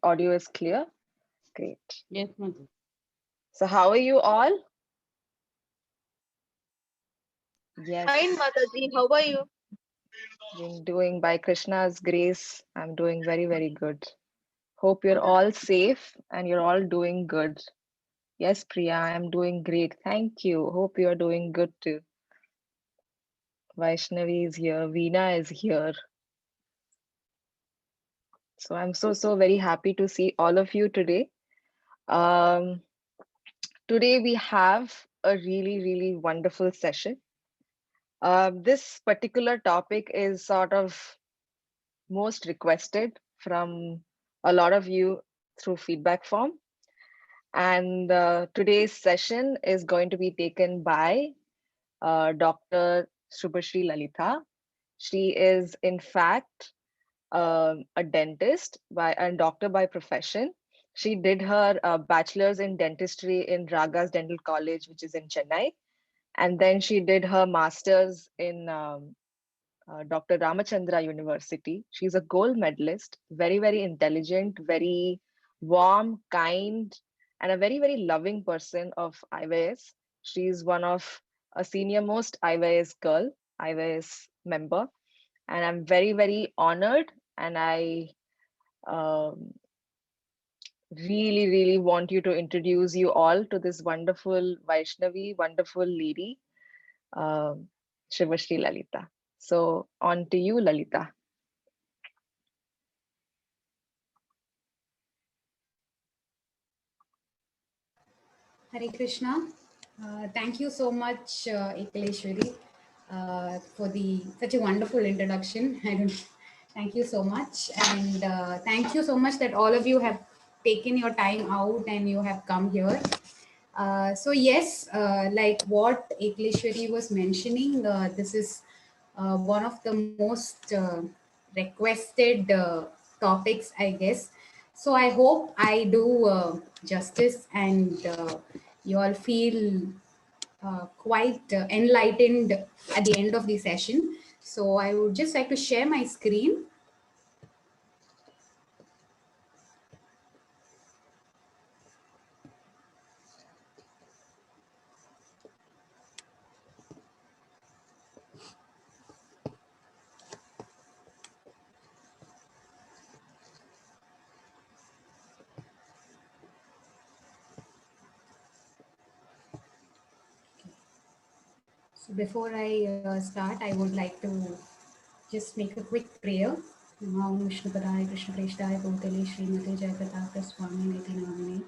Audio is clear? Great. Yes, Mother. So how are you all? Yes, Fine, Mataji. How are you? been doing by Krishna's grace. I'm doing very, very good. Hope you're all safe and you're all doing good. Yes, Priya, I'm doing great. Thank you. Hope you're doing good too. Vaishnavi is here. Veena is here. So I'm so very happy to see all of you today. Um, Today we have a really wonderful session. This particular topic is sort of most requested from a lot of you through feedback form. And today's session is going to be taken by Dr. Shubhashri Lalita. She is, in fact, a dentist and doctor by profession. She did her bachelor's in dentistry in Ragas Dental College, which is in Chennai. And then she did her master's in Dr. Ramachandra University. She's a gold medalist, very intelligent, very warm, kind, and a very loving person of IYS. She's one of a senior most IYS girl, IYS member, and I'm very honored. And I um, really want you to introduce you all to this wonderful Vaishnavi, wonderful lady, um, Shivashri Lalita. So on to you, Lalita. Hare Krishna. Thank you so much, Ekaleshwari, for such a wonderful introduction. Thank you so much, and thank you so much that all of you have taken your time out and you have come here. So yes, like what Ekaleshwari was mentioning, this is one of the most requested topics, I guess. So I hope I do justice and you all feel quite enlightened at the end of the session. So I would just like to share my screen. So before I start, I would like to just make a quick prayer. Namo Vishnu Padaya Krishna Preshtaya Bhutale Srimate Jayapataka Swami Niti Namane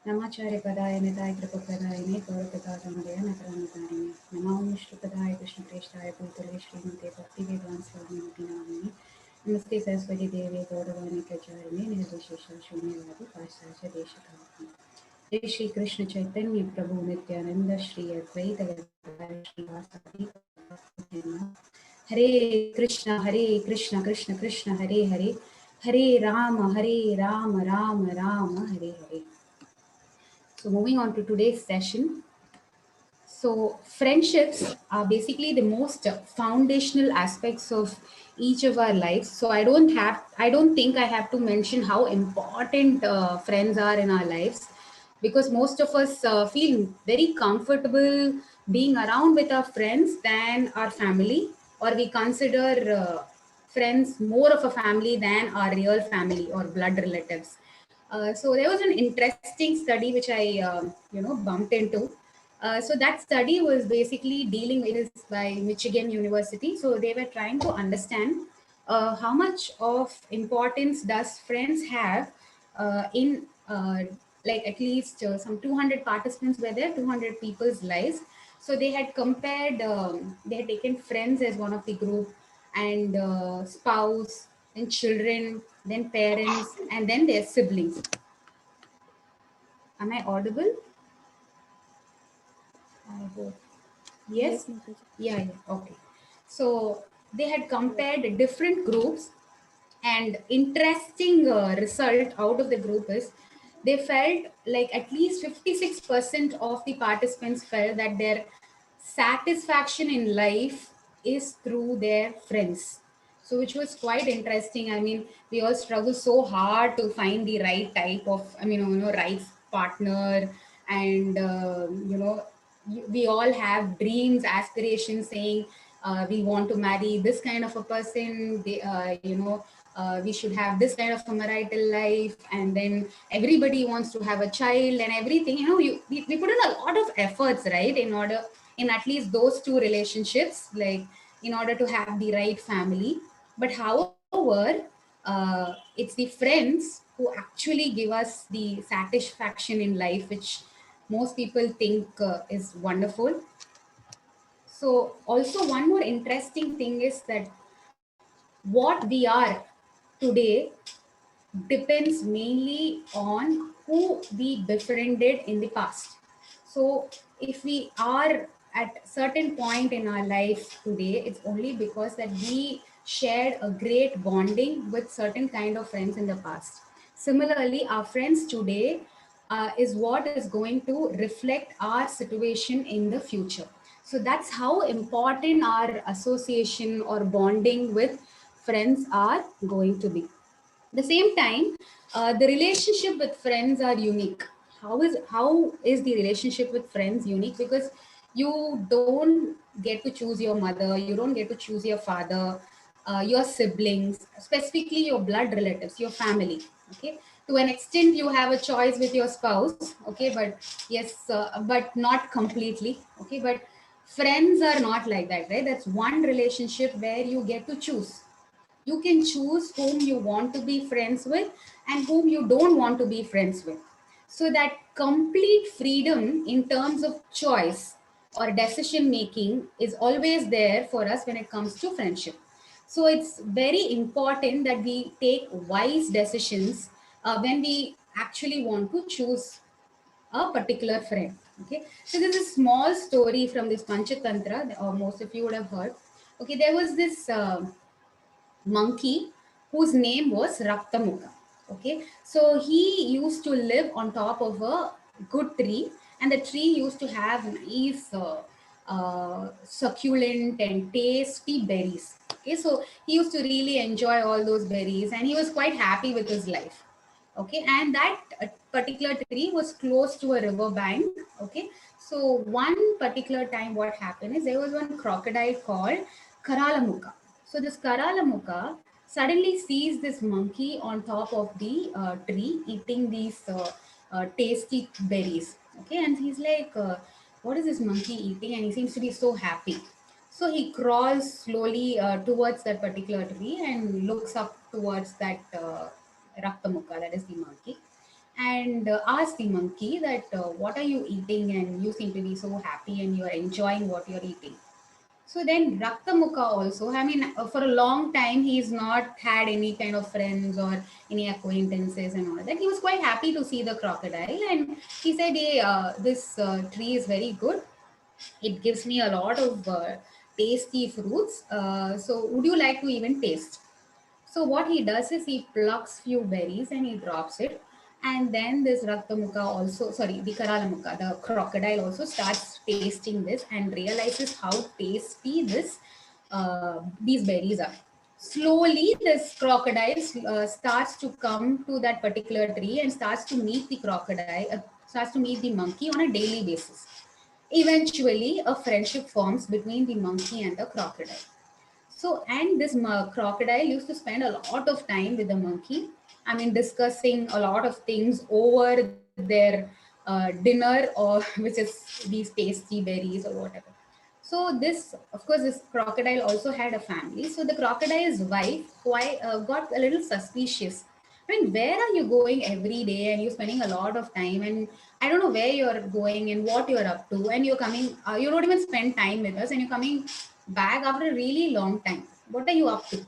Namacharya Padaya Nitai Kripa Padayane Gaurapadaya Nataramatayane Namo Vishnu Padaya Krishna Preshtaya Bhutale Srimate Bhakti Vedanta Swami Niti Namane Namaste Saraswati Devi Gauravani Kacharine Nirvishesha Shunyavadi Pastasya Deshatavati Jai Shri Krishna Chaitanya Prabhu Nityananda Shri Advaita Gadadhara Srivasadi Hare Krishna Krishna Krishna Hare Hare Hare Rama Rama Rama Hare Hare. So moving on to today's session. So friendships are basically the most foundational aspects of each of our lives. So I don't think I have to mention how important friends are in our lives, because most of us feel very comfortable being around with our friends than our family, or we consider friends more of a family than our real family or blood relatives. So there was an interesting study which I bumped into. So that study was basically dealing with this by Michigan University. So they were trying to understand how much of importance does friends have in like at least some 200 participants were there, 200 people's lives. So they had compared, they had taken friends as one of the group, and spouse, then children, then parents, and then their siblings. Am I audible? I hope. Yes? Yeah. Okay. So they had compared different groups, and interesting result out of the group is they felt like at least 56% of the participants felt that their satisfaction in life is through their friends. So which was quite interesting. I mean, we all struggle so hard to find the right type of, right partner. And, we all have dreams, aspirations, saying we want to marry this kind of a person. We should have this kind of a marital life, and then everybody wants to have a child and everything. We put in a lot of efforts, right, in at least those two relationships, like in order to have the right family. But however, it's the friends who actually give us the satisfaction in life, which most people think is wonderful. So also one more interesting thing is that what we are today depends mainly on who we befriended in the past. So if we are at certain point in our life today, it's only because that we shared a great bonding with certain kind of friends in the past. Similarly, our friends today is what is going to reflect our situation in the future. So that's how important our association or bonding with friends are going to be. At the same time, the relationship with friends are unique. How is the relationship with friends unique? Because you don't get to choose your mother, you don't get to choose your father, your siblings, specifically your blood relatives, your family. Okay, to an extent you have a choice with your spouse. Okay, but yes, but not completely. Okay, but friends are not like that, right? That's one relationship where you get to choose. You can choose whom you want to be friends with and whom you don't want to be friends with. So that complete freedom in terms of choice or decision making is always there for us when it comes to friendship. So it's very important that we take wise decisions when we actually want to choose a particular friend. Okay, so there's a small story from this Panchatantra, or most of you would have heard. Okay, there was this monkey whose name was Raktamukha. Okay, so he used to live on top of a good tree, and the tree used to have nice, succulent and tasty berries. Okay, so he used to really enjoy all those berries, and he was quite happy with his life. Okay, and that particular tree was close to a river bank. Okay, so one particular time what happened is there was one crocodile called Karalamukha. So this Karalamukha suddenly sees this monkey on top of the tree eating these tasty berries. Okay, and he's like, what is this monkey eating? And he seems to be so happy. So he crawls slowly towards that particular tree and looks up towards that Raktamukha, that is the monkey, and asks the monkey that, what are you eating? And you seem to be so happy and you are enjoying what you're eating. So then Raktamukha also, I mean, for a long time, he's not had any kind of friends or any acquaintances and all that. He was quite happy to see the crocodile, and he said, hey, this tree is very good. It gives me a lot of tasty fruits. So would you like to even taste? So what he does is he plucks few berries and he drops it. And then this Raktamukha also, sorry, the Karalamukha, the crocodile also starts tasting this and realizes how tasty these berries are. Slowly, this crocodile starts to come to that particular tree and starts to meet the starts to meet the monkey on a daily basis. Eventually, a friendship forms between the monkey and the crocodile. So, and this crocodile used to spend a lot of time with the monkey. I mean, discussing a lot of things over their dinner, or which is these tasty berries or whatever. So, this, of course, this crocodile also had a family. So, the crocodile's wife got a little suspicious. I mean, where are you going every day and you're spending a lot of time, and I don't know where you're going and what you're up to, and you're coming, you don't even spend time with us, and you're coming back after a really long time. What are you up to?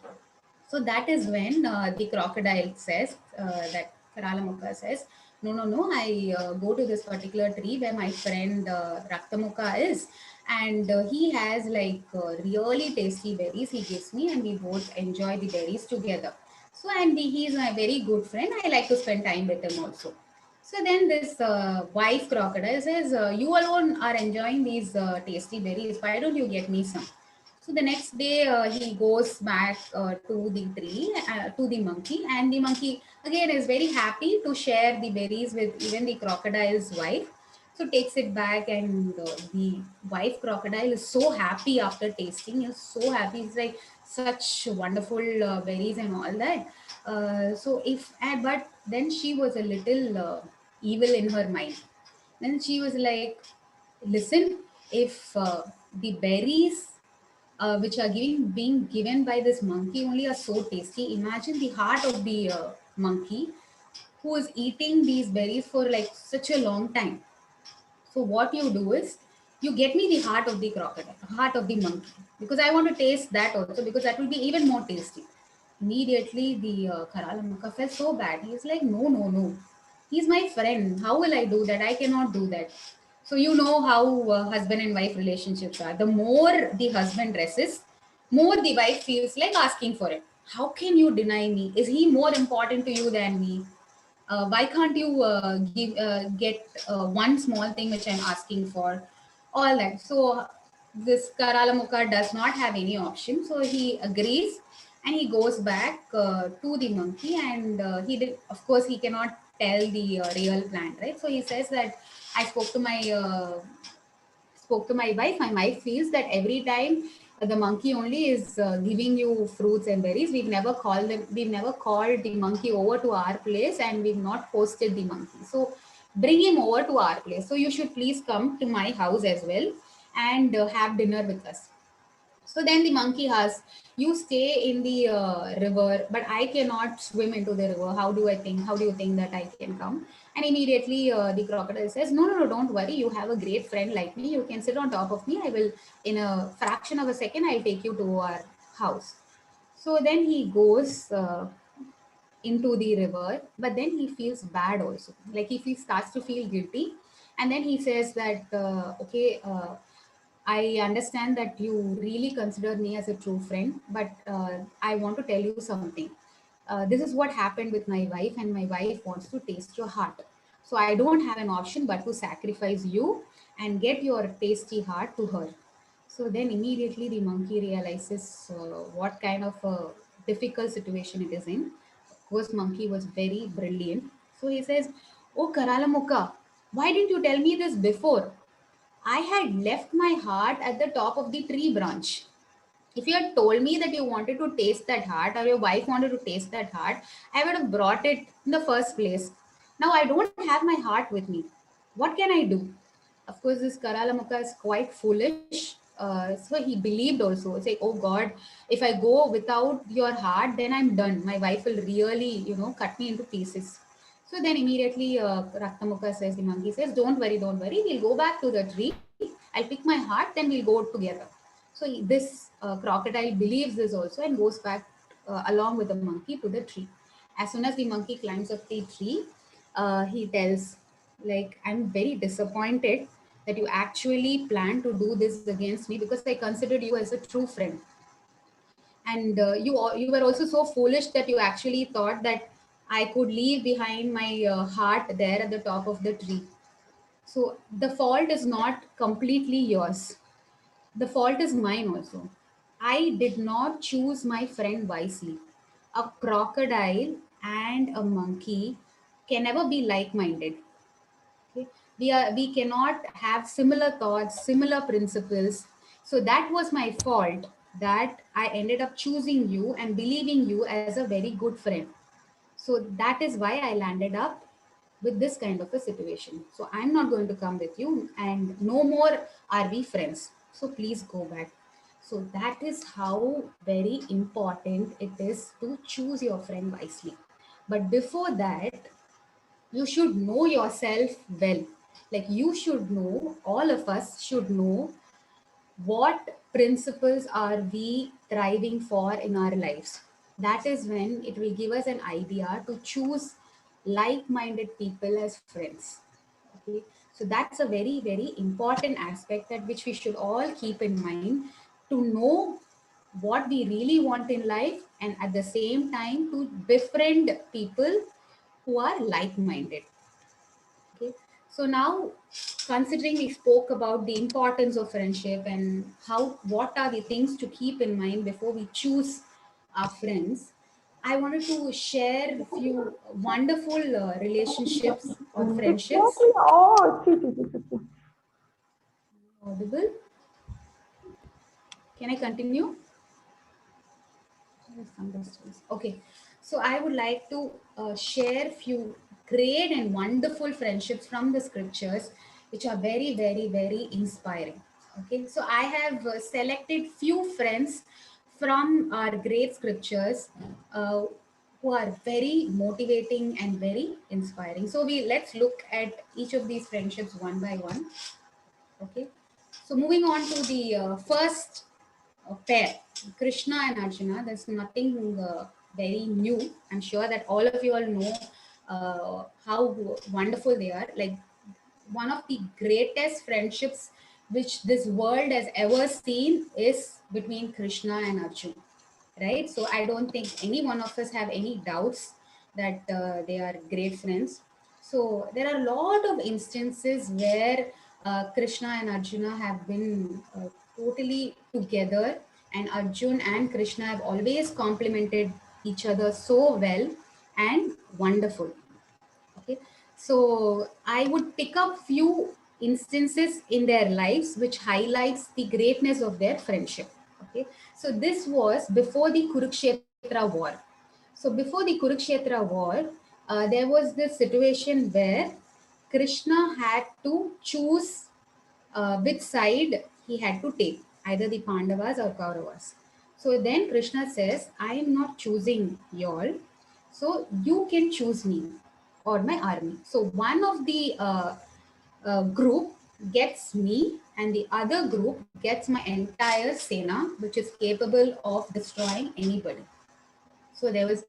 So that is when the crocodile says, that Karalamukha says, no, no, no, I go to this particular tree where my friend Raktamukha is, and he has like really tasty berries he gives me, and we both enjoy the berries together. So, and he is my very good friend. I like to spend time with him also. So then this wife crocodile says, you alone are enjoying these tasty berries. Why don't you get me some? So the next day, he goes back to the tree, to the monkey, and the monkey again is very happy to share the berries with even the crocodile's wife. So takes it back, and the wife crocodile is so happy after tasting. Is so happy. It's like such wonderful berries and all that. But then she was a little evil in her mind. Then she was like, listen, if the berries which are being given by this monkey only are so tasty, imagine the heart of the monkey who is eating these berries for like such a long time. So what you do is you get me the heart of the crocodile, heart of the monkey, because I want to taste that also, because that will be even more tasty. Immediately the Karalamukha felt so bad. He's like, no, no, no. He's my friend. How will I do that? I cannot do that. So you know how husband and wife relationships are. The more the husband dresses, more the wife feels like asking for it. How can you deny me? Is he more important to you than me? Why can't you get one small thing which I'm asking for? All that. So this Karalamukha does not have any option. So he agrees and he goes back to the monkey, and he did, of course, he cannot tell the real plan, right? So he says that I spoke to my wife. My wife feels that every time the monkey only is giving you fruits and berries. We've never called the monkey over to our place, and we've not hosted the monkey. So bring him over to our place. So you should please come to my house as well and have dinner with us. So then the monkey asks, you stay in the river, but I cannot swim into the river. How do you think that I can come? And immediately the crocodile says, no, no, no, don't worry. You have a great friend like me. You can sit on top of me. I will, in a fraction of a second, I'll take you to our house. So then he goes into the river, but then he feels bad also. Like he starts to feel guilty. And then he says that, okay, I understand that you really consider me as a true friend, but I want to tell you something. This is what happened with my wife, and my wife wants to taste your heart. So I don't have an option but to sacrifice you and get your tasty heart to her. So then immediately the monkey realizes what kind of a difficult situation it is in. Of course, monkey was very brilliant. So he says, oh, Karalamukha, why didn't you tell me this before? I had left my heart at the top of the tree branch. If you had told me that you wanted to taste that heart, or your wife wanted to taste that heart, I would have brought it in the first place. Now I don't have my heart with me. What can I do? Of course, this Karalamukha is quite foolish. So he believed also. It's like, oh God, if I go without your heart, then I'm done. My wife will really, cut me into pieces. So then immediately Raktamukha says, the monkey says, don't worry. We'll go back to the tree. I'll pick my heart, then we'll go together. So this crocodile believes this also and goes back along with the monkey to the tree. As soon as the monkey climbs up the tree, he tells, like, I'm very disappointed that you actually plan to do this against me, because I considered you as a true friend. And you were also so foolish that you actually thought that I could leave behind my heart there at the top of the tree. So the fault is not completely yours. The fault is mine also. I did not choose my friend wisely. A crocodile and a monkey can never be like minded. Okay? We cannot have similar thoughts, similar principles. So that was my fault, that I ended up choosing you and believing you as a very good friend. So that is why I landed up with this kind of a situation. So I'm not going to come with you, and no more are we friends. So please go back. So that is how very important it is to choose your friend wisely. But before that, you should know yourself well. Like, you should know, all of us should know what principles are we thriving for in our lives. That is when it will give us an idea to choose like-minded people as friends. Okay, so that's a very, very important aspect that which we should all keep in mind, to know what we really want in life, and at the same time to befriend people who are like-minded. Okay, So now, considering we spoke about the importance of friendship and what are the things to keep in mind before we choose our friends, I wanted to share a few wonderful relationships or friendships. Oh, see, see, see, see. Audible? Can I continue? Some distance. Okay, so I would like to share few great and wonderful friendships from the scriptures, which are very, very, very inspiring. Okay, so I have selected few friends from our great scriptures uh, who are very motivating and very inspiring. So let's look at each of these friendships one by one. Okay, so moving on to the first pair, Krishna and Arjuna. There's nothing very new. I'm sure that all of you all know how wonderful they are. Like one of the greatest friendships which this world has ever seen is between Krishna and Arjuna, right? So I don't think any one of us have any doubts that they are great friends. So there are a lot of instances where Krishna and Arjuna have been totally together, and Arjun and Krishna have always complemented each other so well and wonderful. Okay, so I would pick up few instances in their lives which highlights the greatness of their friendship. Okay, so this was before the Kurukshetra war. So before the Kurukshetra war, there was this situation where Krishna had to choose which side he had to take, either the Pandavas or Kauravas. So then Krishna says, I am not choosing y'all, so you can choose me or my army. So one of the group gets me, and the other group gets my entire Sena, which is capable of destroying anybody. So there was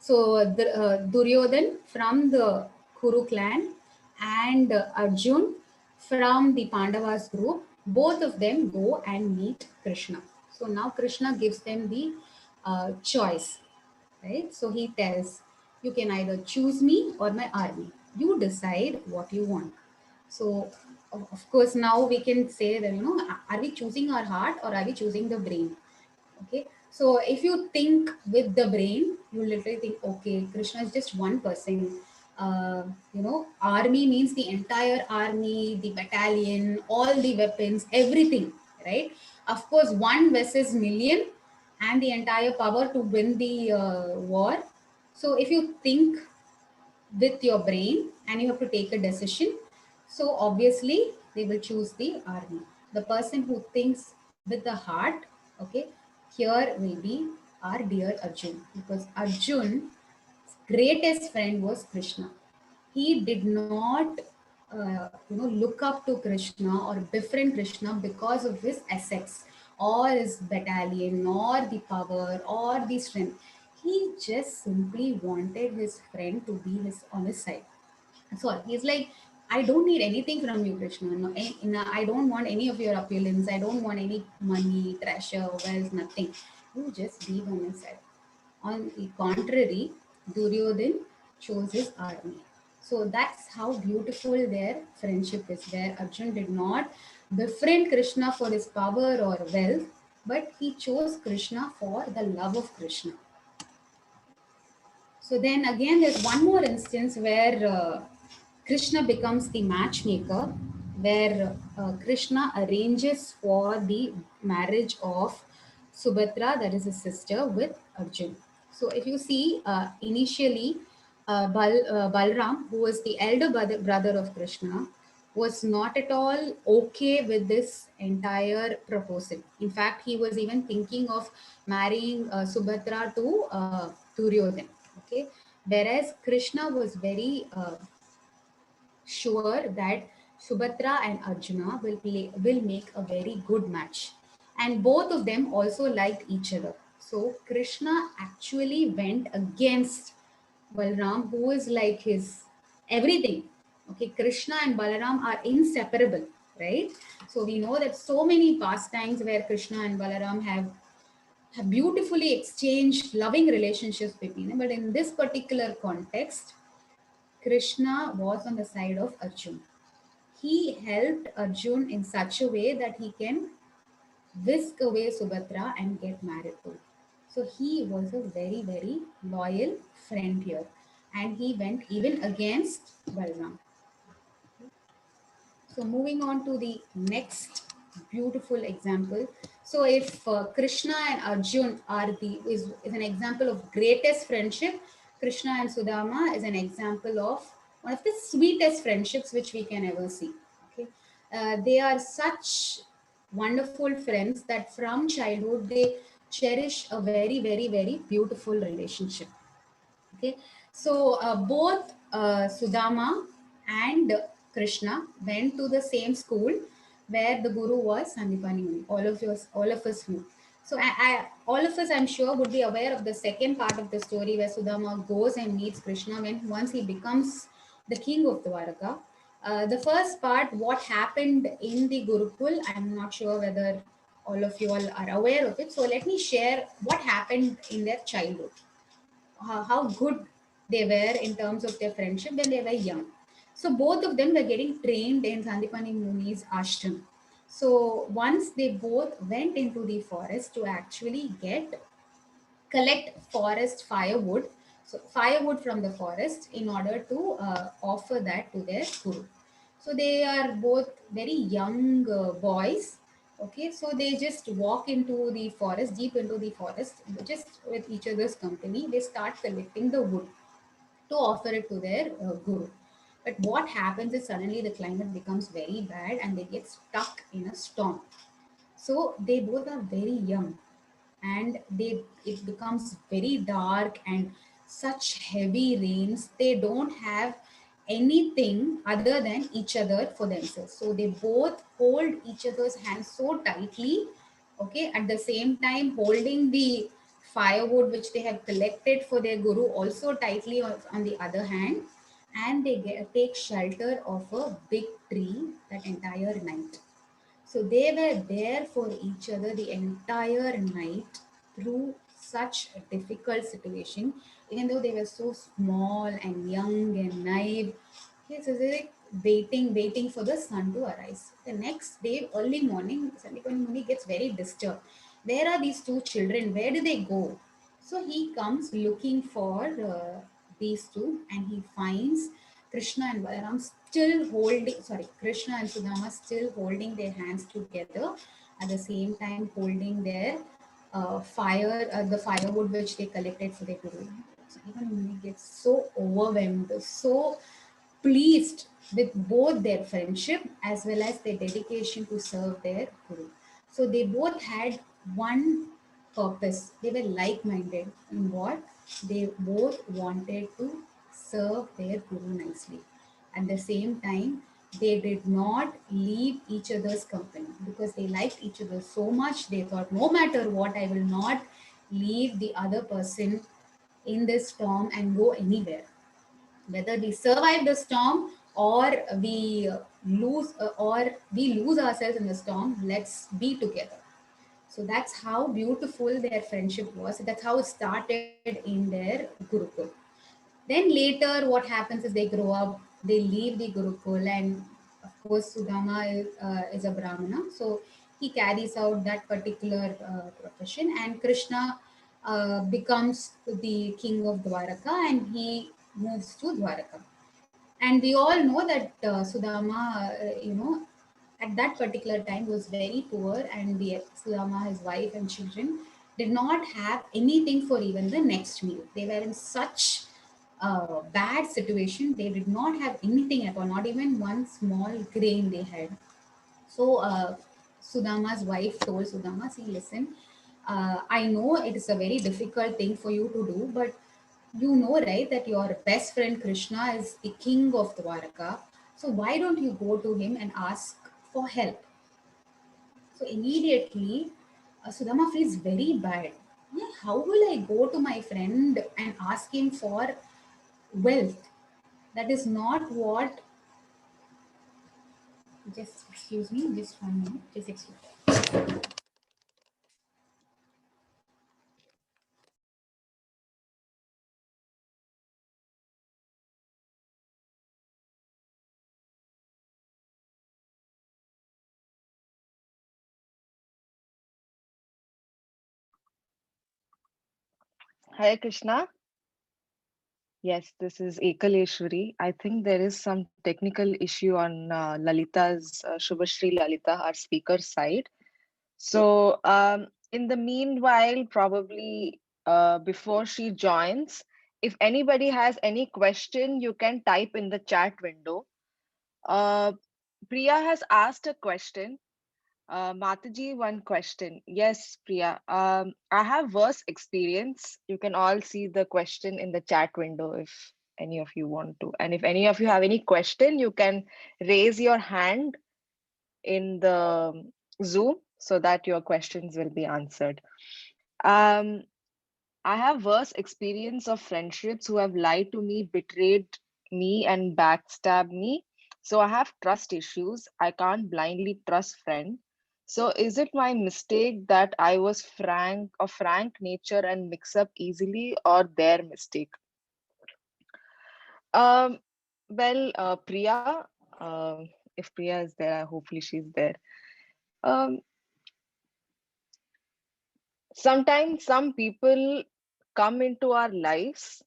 Duryodhan from the Kuru clan and Arjun from the Pandavas group. Both of them go and meet Krishna. So now Krishna gives them the choice, right? So he tells, you can either choose me or my army. You decide what you want. So of course now we can say that, are we choosing our heart or are we choosing the brain? Okay, so if you think with the brain, you literally think, okay, Krishna is just one person. Army means the entire army, the battalion, all the weapons, everything, right? Of course, one versus million and the entire power to win the war. So if you think with your brain and you have to take a decision, so obviously they will choose the army. The person who thinks with the heart, okay, here will be our dear Arjun, because Arjun greatest friend was Krishna. He did not look up to Krishna or befriend Krishna because of his assets or his battalion or the power or the strength. He just simply wanted his friend to be his on his side. That's all. He's like, I don't need anything from you, Krishna. No, I don't want any of your opulence. I don't want any money, treasure, wealth, nothing. You just be by my side. On the contrary, Duryodhan chose his army. So that's how beautiful their friendship is, where Arjun did not befriend Krishna for his power or wealth, but he chose Krishna for the love of Krishna. So then again, there's one more instance where Krishna becomes the matchmaker, where Krishna arranges for the marriage of Subhadra, that is his sister, with Arjun. So if you see, initially, Balram, who was the elder brother of Krishna, was not at all okay with this entire proposal. In fact, he was even thinking of marrying Subhadra to Duryodhan. Okay, whereas Krishna was very sure that Subhadra and Arjuna will make a very good match, and both of them also liked each other. So Krishna actually went against Balram, who is like his everything. Okay, Krishna and Balaram are inseparable, right? So we know that so many pastimes where Krishna and Balaram have beautifully exchanged loving relationships between them, but in this particular context, Krishna was on the side of Arjuna. he helped Arjun in such a way that he can whisk away Subhadra and get married to. So he was a very, very loyal friend here. And he went even against Balram. So moving on to the next beautiful example. So if Krishna and Arjun are is an example of greatest friendship, Krishna and Sudama is an example of one of the sweetest friendships which we can ever see. Okay, they are such wonderful friends that from childhood they cherish a very, very, very beautiful relationship. Okay, so both Sudama and Krishna went to the same school where the guru was Sandipani Muni. All of us knew. So all of us, I'm sure, would be aware of the second part of the story where Sudama goes and meets Krishna when once he becomes the king of Dwaraka. The first part, what happened in the Gurukul, I'm not sure whether all of you all are aware of it. So let me share what happened in their childhood, how good they were in terms of their friendship when they were young. So both of them were getting trained in Sandipani Muni's ashram. So once they both went into the forest to actually collect forest firewood, so firewood from the forest in order to offer that to their guru. So they are both very young boys. Okay, so they just walk into the forest, deep into the forest, just with each other's company. They start collecting the wood to offer it to their guru. But what happens is suddenly the climate becomes very bad and they get stuck in a storm. So they both are very young, and it becomes very dark and such heavy rains. They don't have anything other than each other for themselves. So they both hold each other's hands so tightly, okay, at the same time holding the firewood which they have collected for their guru also tightly on the other hand, and they take shelter of a big tree that entire night. So they were there for each other the entire night through such a difficult situation, even though they were so small and young and naive. Okay, so they're like waiting for the sun to arise. The next day, early morning, Sandipani Muni gets very disturbed. Where are these two children? Where do they go? So he comes looking for these two, and he finds Krishna and Balaram still holding, sorry, Krishna and Sudama still holding their hands together, at the same time holding their the firewood which they collected for their guru. So even Muni gets so overwhelmed, so pleased with both their friendship as well as their dedication to serve their guru. So they both had one purpose. They were like-minded in what they both wanted to serve their guru nicely. At the same time, they did not leave each other's company because they liked each other so much. They thought, no matter what, I will not leave the other person in this storm and go anywhere. Whether we survive the storm or we lose ourselves in the storm, let's be together. So that's how beautiful their friendship was. That's how it started in their Gurukul. Then later, what happens is they grow up, they leave the Gurukul, and of course, Sudama is a Brahmana. So he carries out that particular profession, and Krishna becomes the king of Dwaraka and he moves to Dwaraka. And we all know that Sudama, at that particular time was very poor, and the Sudama, his wife and children, did not have anything for even the next meal. They were in such a bad situation. They did not have anything at all, not even one small grain they had. So Sudama's wife told Sudama, see, listen, I know it is a very difficult thing for you to do, but you know, right, that your best friend Krishna is the king of Dwaraka. So why don't you go to him and ask for help? So immediately, Sudama feels very bad. Yeah, how will I go to my friend and ask him for wealth? That is not what. Just excuse me, just 1 minute. Just excuse me. Hare Krishna. Yes, this is Ekaleshwari. I think there is some technical issue on Lalita's, Shubhashri Lalita, our speaker side. So, in the meanwhile, probably before she joins, if anybody has any question, you can type in the chat window. Uh, Priya has asked a question. Mataji, one question. Yes, Priya. I have worse experience. You can all see the question in the chat window if any of you want to. And if any of you have any question, you can raise your hand in the Zoom so that your questions will be answered. Um, I have worse experience of friendships who have lied to me, betrayed me, and backstabbed me. So I have trust issues. I can't blindly trust friends. So is it my mistake that I was frank nature and mix up easily, or their mistake? Um, Priya, if Priya is there, hopefully she's there. Um, Sometimes some people come into our lives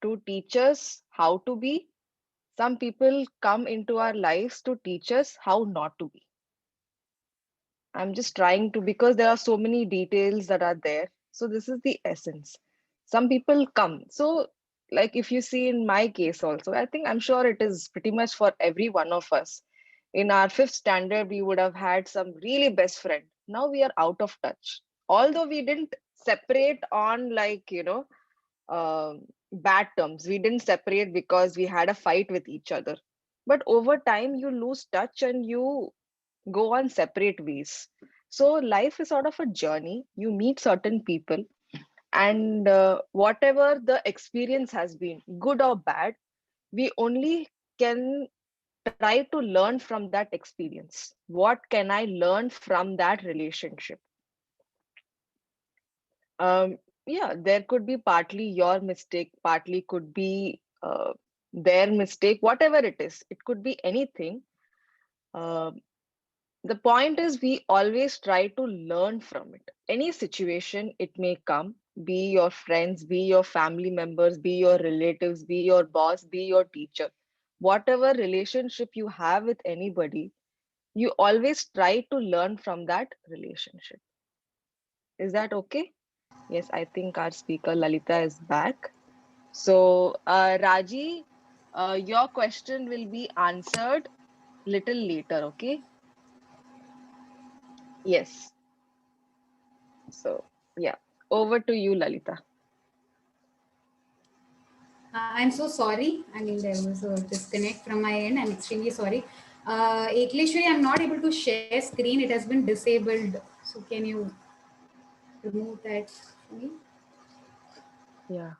to teach us how to be. Some people come into our lives to teach us how not to be. I'm just trying to, because there are so many details that are there. So, this is the essence. Some people come. So, like if you see in my case also, I think I'm sure it is pretty much for every one of us. In our fifth standard, we would have had some really best friend. Now we are out of touch. Although we didn't separate on bad terms. We didn't separate because we had a fight with each other. But over time, you lose touch and you go on separate ways. So, life is sort of a journey. You meet certain people, and whatever the experience has been, good or bad, we only can try to learn from that experience. What can I learn from that relationship? Um, yeah, there could be partly your mistake, partly could be their mistake, whatever it is. It could be anything. Uh, the point is, we always try to learn from it. Any situation it may come, be your friends, be your family members, be your relatives, be your boss, be your teacher. Whatever relationship you have with anybody, you always try to learn from that relationship. Is that okay? Yes, I think our speaker Lalita is back. So, Raji, your question will be answered little later, okay? Yes. So, yeah, over to you, Lalita. I'm so sorry. I mean, there was a disconnect from my end. I'm extremely sorry. Ekleshwari, I'm not able to share screen. It has been disabled. So can you remove that for me? Yeah.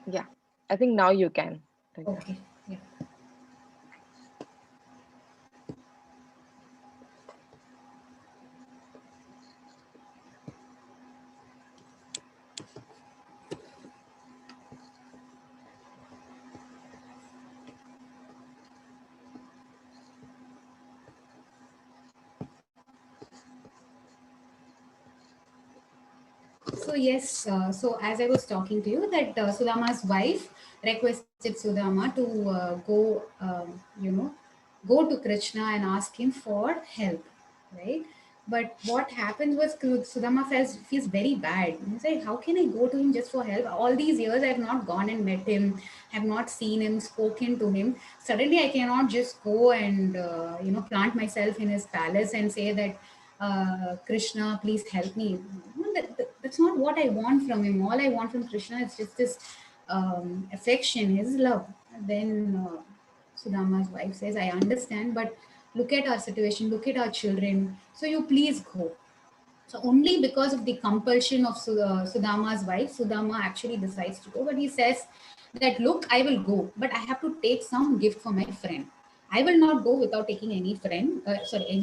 Yeah. I think now you can, Lalita. Okay. Yeah. So yes, so as I was talking to you, that Sudama's wife requested Sudama to go to Krishna and ask him for help, right? But what happened was Sudama feels very bad. He's like, how can I go to him just for help? All these years I have not gone and met him, have not seen him, spoken to him. Suddenly I cannot just go and plant myself in his palace and say that Krishna, please help me. No, that's not what I want from him. All I want from Krishna is just this affection, his love. Then Sudama's wife says, I understand, but look at our situation, look at our children. So you please go. So only because of the compulsion of Sudama's wife, Sudama actually decides to go. But he says that, look, I will go, but I have to take some gift for my friend. I will not go without taking any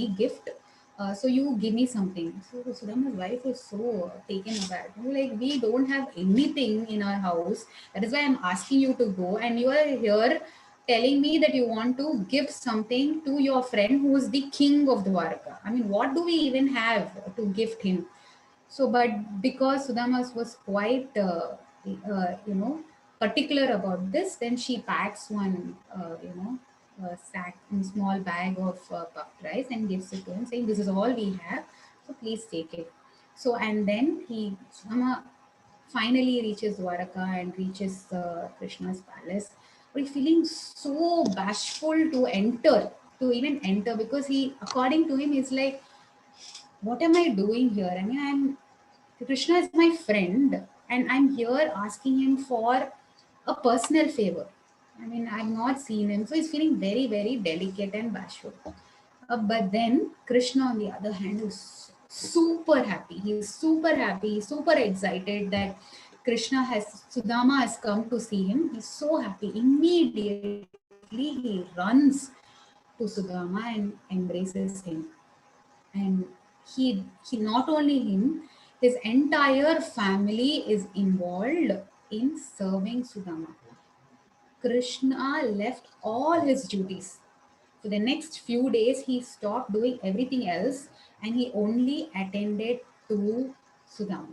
gift. So you give me something. So Sudama's wife is so taken aback. Like, we don't have anything in our house. That is why I'm asking you to go, and you are here telling me that you want to give something to your friend who is the king of Dwarka. I mean, what do we even have to gift him? So, but because Sudama was quite, particular about this, then she packs one, sack, a small bag of puffed rice and gives it to him, saying, "This is all we have, so please take it." So, and then Sudama finally reaches Dwaraka and reaches Krishna's palace. But he's feeling so bashful to even enter, because he, according to him, is like, what am I doing here? I mean, Krishna is my friend, and I'm here asking him for a personal favor. I mean, I've not seen him, so he's feeling very, very delicate and bashful. But then Krishna, on the other hand, is super happy. He's super happy, super excited that Sudama has come to see him. He's so happy. Immediately, he runs to Sudama and embraces him. And he not only him, his entire family is involved in serving Sudama. Krishna left all his duties. For the next few days, he stopped doing everything else and he only attended to Sudama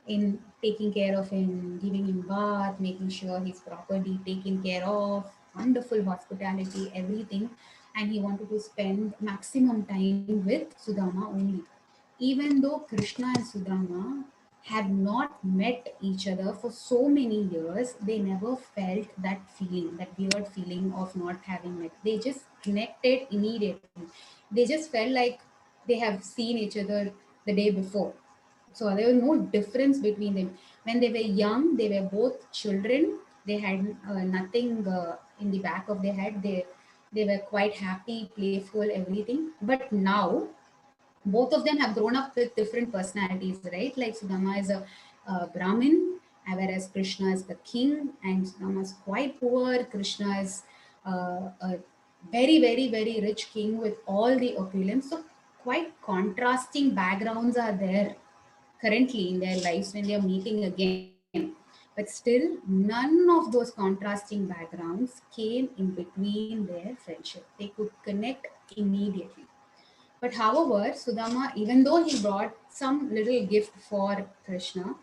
in taking care of him, giving him bath, making sure he's properly taken care of, wonderful hospitality, everything. And he wanted to spend maximum time with Sudama only. Even though Krishna and Sudama had not met each other for so many years, they never felt that feeling, that weird feeling of not having met. They just connected immediately. They just felt like they have seen each other the day before. So there was no difference between them. When they were young, they were both children. They had nothing in the back of their head. They were quite happy, playful, everything. But now both of them have grown up with different personalities, right? Like Sudama is a Brahmin, whereas Krishna is the king, and Sudama is quite poor. Krishna is a very, very, very rich king with all the opulence. So quite contrasting backgrounds are there currently in their lives when they are meeting again. But still, none of those contrasting backgrounds came in between their friendship. They could connect immediately. But however, Sudama, even though he brought some little gift for Krishna,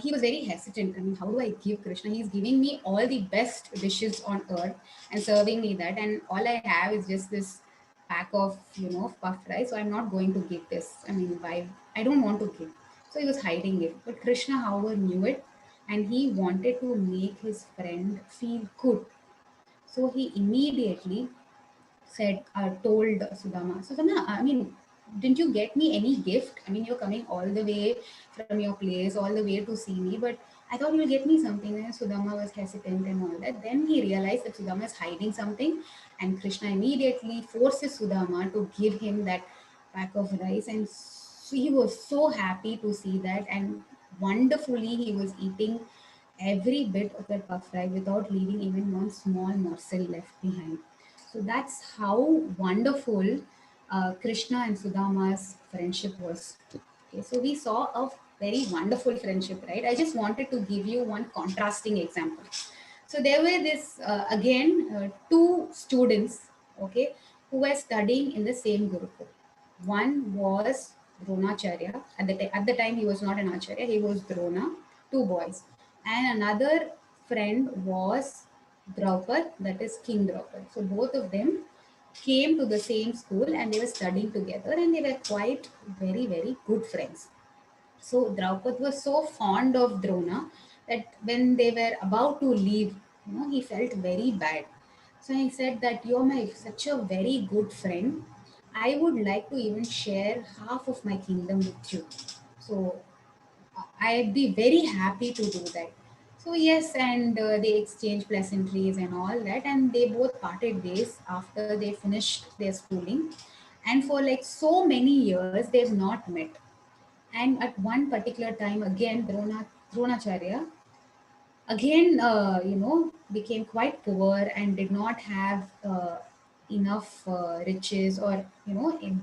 he was very hesitant. I mean, how do I give Krishna? He's giving me all the best dishes on earth and serving me that, and all I have is just this pack of puffed rice. So I'm not going to give this. I mean, why? I don't want to give. So he was hiding it. But Krishna, however, knew it, and he wanted to make his friend feel good. So he immediately told Sudama, Sudama, I mean, didn't you get me any gift? I mean, you're coming all the way from your place, all the way to see me, but I thought you'll get me something. And Sudama was hesitant and all that. Then he realized that Sudama is hiding something, and Krishna immediately forces Sudama to give him that pack of rice. And he was so happy to see that, and wonderfully, he was eating every bit of that puff rice without leaving even one small morsel left behind. So that's how wonderful Krishna and Sudama's friendship was. Okay, so we saw a very wonderful friendship, right? I just wanted to give you one contrasting example. So there were two students, okay, who were studying in the same Gurukul. One was Dronacharya. At the time, he was not an Acharya, he was Drona, two boys. And another friend was Draupad, that is King Draupad. So both of them came to the same school and they were studying together and they were quite very, very good friends. So Draupad was so fond of Drona that when they were about to leave, he felt very bad. So he said that you're my such a very good friend. I would like to even share half of my kingdom with you. So I'd be very happy to do that. So yes, and they exchanged pleasantries and all that, and they both parted ways after they finished their schooling. And for like so many years, they've not met. And at one particular time, again, Dronacharya again, became quite poor and did not have enough riches or,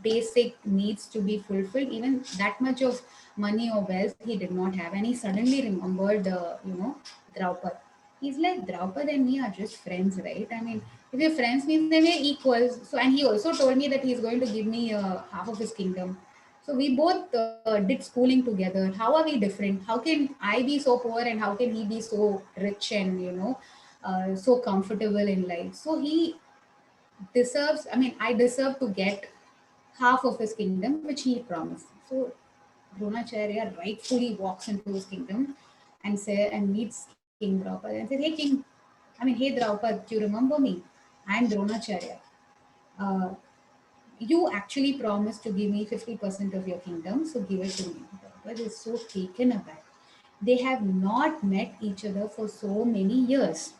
basic needs to be fulfilled. Even that much of money or wealth he did not have. And he suddenly remembered, Draupad. He's like, Draupadi and me are just friends, right? I mean, if you're friends means then we're equals. So, and he also told me that he's going to give me half of his kingdom. So we both did schooling together. How are we different? How can I be so poor and how can he be so rich and so comfortable in life? So he deserves. I mean, I deserve to get half of his kingdom, which he promised. So Dronacharya rightfully walks into his kingdom and meets King Draupad and says, "Hey King, hey Draupad, do you remember me? I'm Dronacharya. Uh, you actually promised to give me 50% of your kingdom, so give it to me." Draupad is so taken aback. They have not met each other for so many years.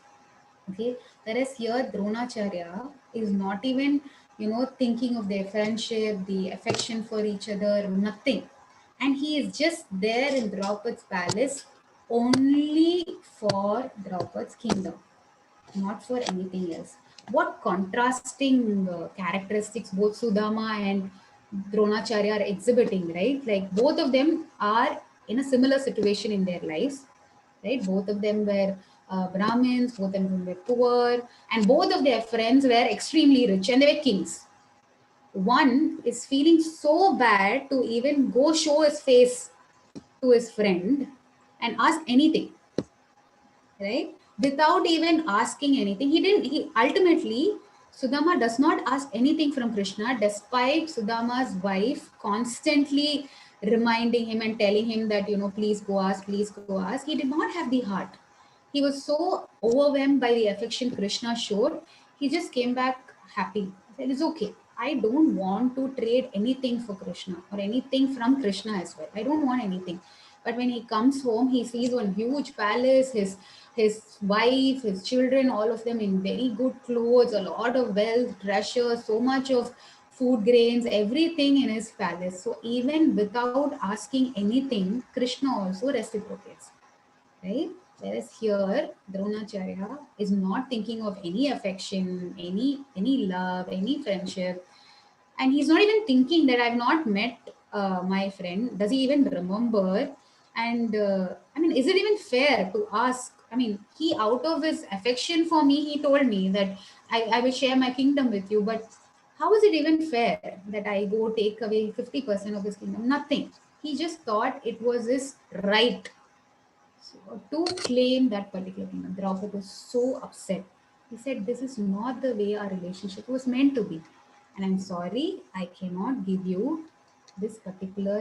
Okay, whereas here Dronacharya is not even thinking of their friendship, the affection for each other, nothing, and he is just there in Draupad's palace only for Draupad's kingdom, not for anything else. What contrasting characteristics both Sudama and Dronacharya are exhibiting, right? Like both of them are in a similar situation in their lives, right? Both of them were Brahmins, both of them were poor, and both of their friends were extremely rich and they were kings. One is feeling so bad to even go show his face to his friend and ask anything, right? Without even asking anything. He ultimately, Sudama does not ask anything from Krishna, despite Sudama's wife constantly reminding him and telling him that, please go ask, please go ask. He did not have the heart. He was so overwhelmed by the affection Krishna showed, he just came back happy. He said, "It's okay. I don't want to trade anything for Krishna or anything from Krishna as well. I don't want anything." But when he comes home, he sees one huge palace, his wife, his children, all of them in very good clothes, a lot of wealth, treasure, so much of food grains, everything in his palace. So even without asking anything, Krishna also reciprocates, right? Whereas here, Dronacharya is not thinking of any affection, any love, any friendship, and he's not even thinking that I've not met my friend. Does he even remember? And is it even fair to ask? He, out of his affection for me, he told me that I will share my kingdom with you. But how is it even fair that I go take away 50% of his kingdom? Nothing. He just thought it was his right to claim that particular kingdom. Draupadi was so upset. He said, "This is not the way our relationship was meant to be. And I'm sorry, I cannot give you this particular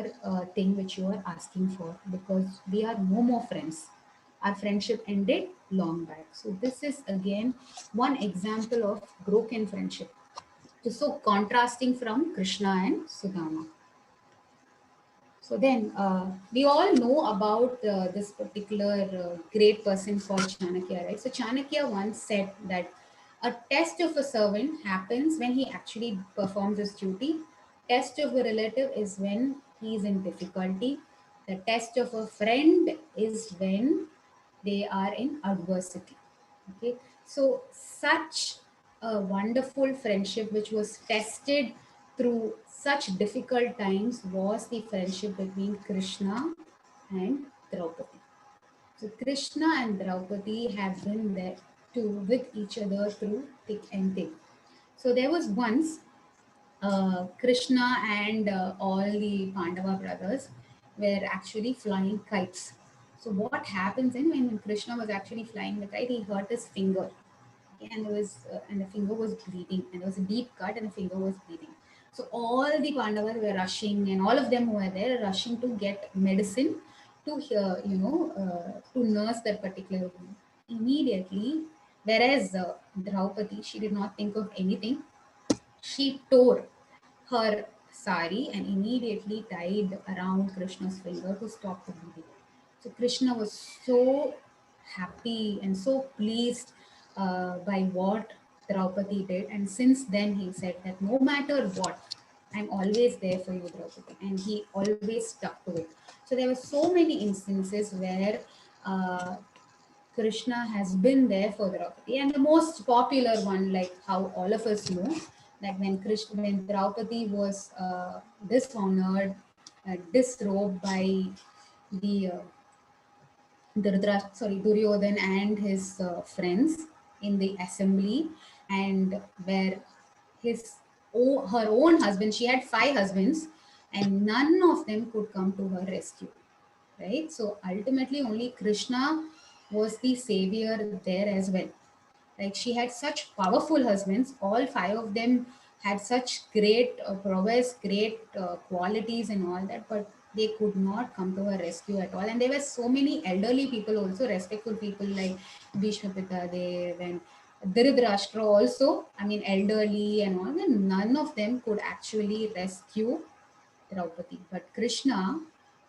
thing which you are asking for because we are no more friends. Our friendship ended long back." So, this is again one example of broken friendship. It's so contrasting from Krishna and Sudama. So then we all know about this particular great person called Chanakya, right? So Chanakya once said that a test of a servant happens when he actually performs his duty. Test of a relative is when he is in difficulty. The test of a friend is when they are in adversity. Okay, so such a wonderful friendship which was tested through such difficult times was the friendship between Krishna and Draupadi. So Krishna and Draupadi have been there with each other through thick and thin. So there was once Krishna and all the Pandava brothers were actually flying kites. So what happens when Krishna was actually flying the kite, he hurt his finger. Okay, and the finger was bleeding, and there was a deep cut, and the finger was bleeding. So all the Pandavas were rushing, and all of them who were there rushing to get medicine to to nurse that particular wound. Immediately, whereas Draupadi, she did not think of anything. She tore her sari and immediately tied around Krishna's finger to stop the bleeding. So Krishna was so happy and so pleased by what Draupadi did. And since then, he said that no matter what, I'm always there for you, Draupadi. And he always stuck to it. So there were so many instances where Krishna has been there for Draupadi. And the most popular one, like how all of us know, that when Draupadi was dishonored, disrobed by the Duryodhan and his friends in the assembly, and where her own husband, she had 5 husbands, and none of them could come to her rescue, right? So ultimately, only Krishna was the savior there as well. Like, she had such powerful husbands, all 5 of them had such great prowess, great qualities and all that, but they could not come to her rescue at all. And there were so many elderly people also, respectful people like Bhishma Pitadev and Dhritarashtra also, I mean, elderly and all, and none of them could actually rescue Draupadi. But Krishna,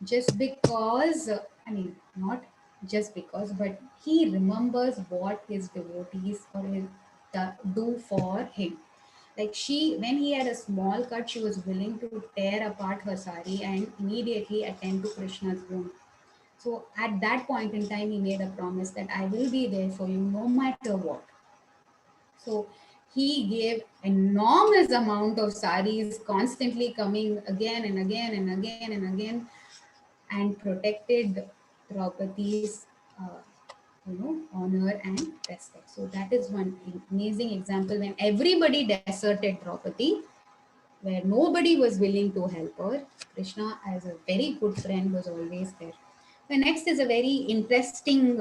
just because, I mean, not just because, but he remembers what his devotees do for him. Like, when he had a small cut, she was willing to tear apart her sari and immediately attend to Krishna's wound. So at that point in time, he made a promise that I will be there for you no matter what. So he gave enormous amount of saris, constantly coming again and again and again and again, and protected Draupadi's honor and respect. So that is one amazing example when everybody deserted Draupadi, where nobody was willing to help her. Krishna, as a very good friend, was always there. The next is a very interesting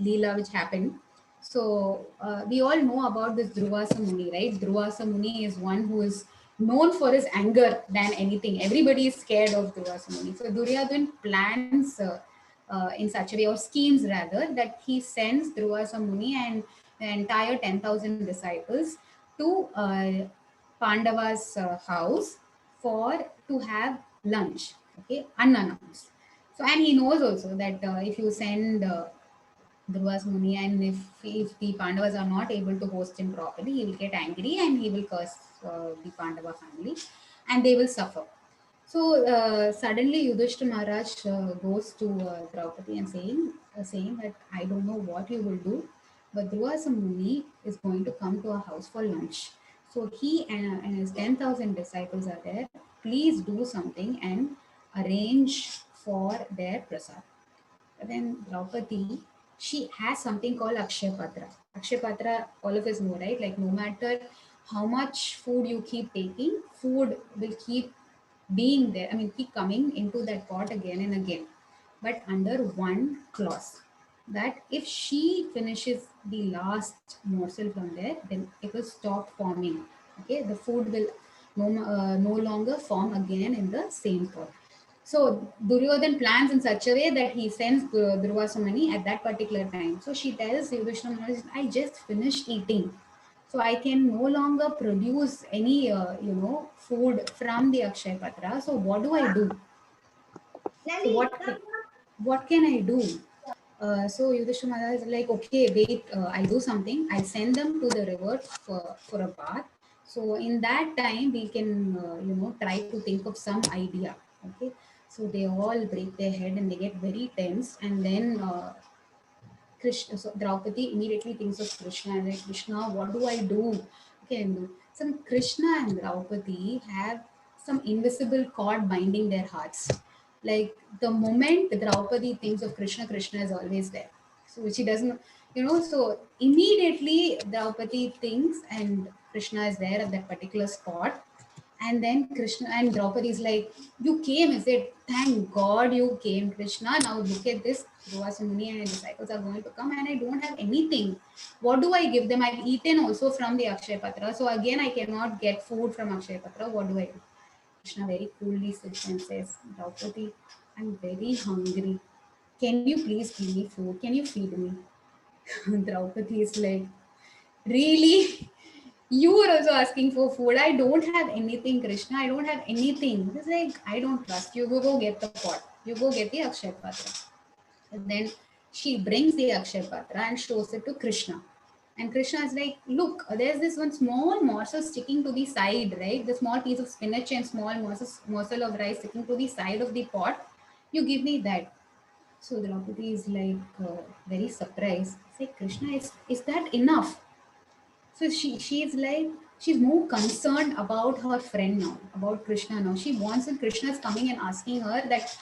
Leela which happened. So we all know about this Dhruvasa Muni, right? Dhruvasa Muni is one who is known for his anger than anything. Everybody is scared of Dhruvasa Muni. So Duryodhan plans in such a way, or schemes rather, that he sends Dhruvasa Muni and the entire 10,000 disciples to Pandava's house to have lunch, okay, unannounced. So, and he knows also that if you send Dhruva's Muni, and if the Pandavas are not able to host him properly, he will get angry and he will curse the Pandava family, and they will suffer. So suddenly Yudhishthira Maharaj goes to Draupadi and saying that I don't know what you will do, but Dhruva Muni is going to come to our house for lunch. So he and his 10,000 disciples are there. Please do something and arrange for their prasad. But then Draupadi, she has something called Akshay Patra. Akshay Patra, all of us know, right? Like, no matter how much food you keep taking, food will keep being there. I mean, keep coming into that pot again and again, but under one clause, that if she finishes the last morsel from there, then it will stop forming. Okay, the food will no longer form again in the same pot. So Duryodhan plans in such a way that he sends Dhruva Muni at that particular time. So she tells Yudhishthira, I just finished eating. So I can no longer produce any, food from the Akshay Patra. So what do I do? So what can I do? So Yudhishthira is like, okay, wait, I'll do something. I'll send them to the river for a bath. So in that time, we can, try to think of some idea. Okay. So they all break their head and they get very tense. And then Krishna, so Draupadi immediately thinks of Krishna and like, Krishna, what do I do? Okay, and some Krishna and Draupadi have some invisible cord binding their hearts. Like, the moment Draupadi thinks of Krishna, Krishna is always there. So she doesn't, so immediately Draupadi thinks and Krishna is there at that particular spot. And then Krishna and Draupadi is like, you came, is it? Thank God you came, Krishna. Now look at this. Dhruva Muni and his disciples are going to come and I don't have anything. What do I give them? I've eaten also from the Akshay Patra. So again, I cannot get food from Akshay Patra. What do I do? Krishna very coolly sits and says, Draupadi, I'm very hungry. Can you please give me food? Can you feed me? Draupadi is like, really? You were also asking for food. I don't have anything, Krishna. I don't have anything. It's like, I don't trust you. Go get the pot. You go get the Akshay Patra. And then she brings the Akshay Patra and shows it to Krishna. And Krishna is like, look, there's this one small morsel sticking to the side, right? The small piece of spinach and small morsel of rice sticking to the side of the pot. You give me that. So Draupadi is like very surprised. It's like, Krishna, is that enough? So she's like, she's more concerned about her friend now, about Krishna now. She wants that Krishna is coming and asking her that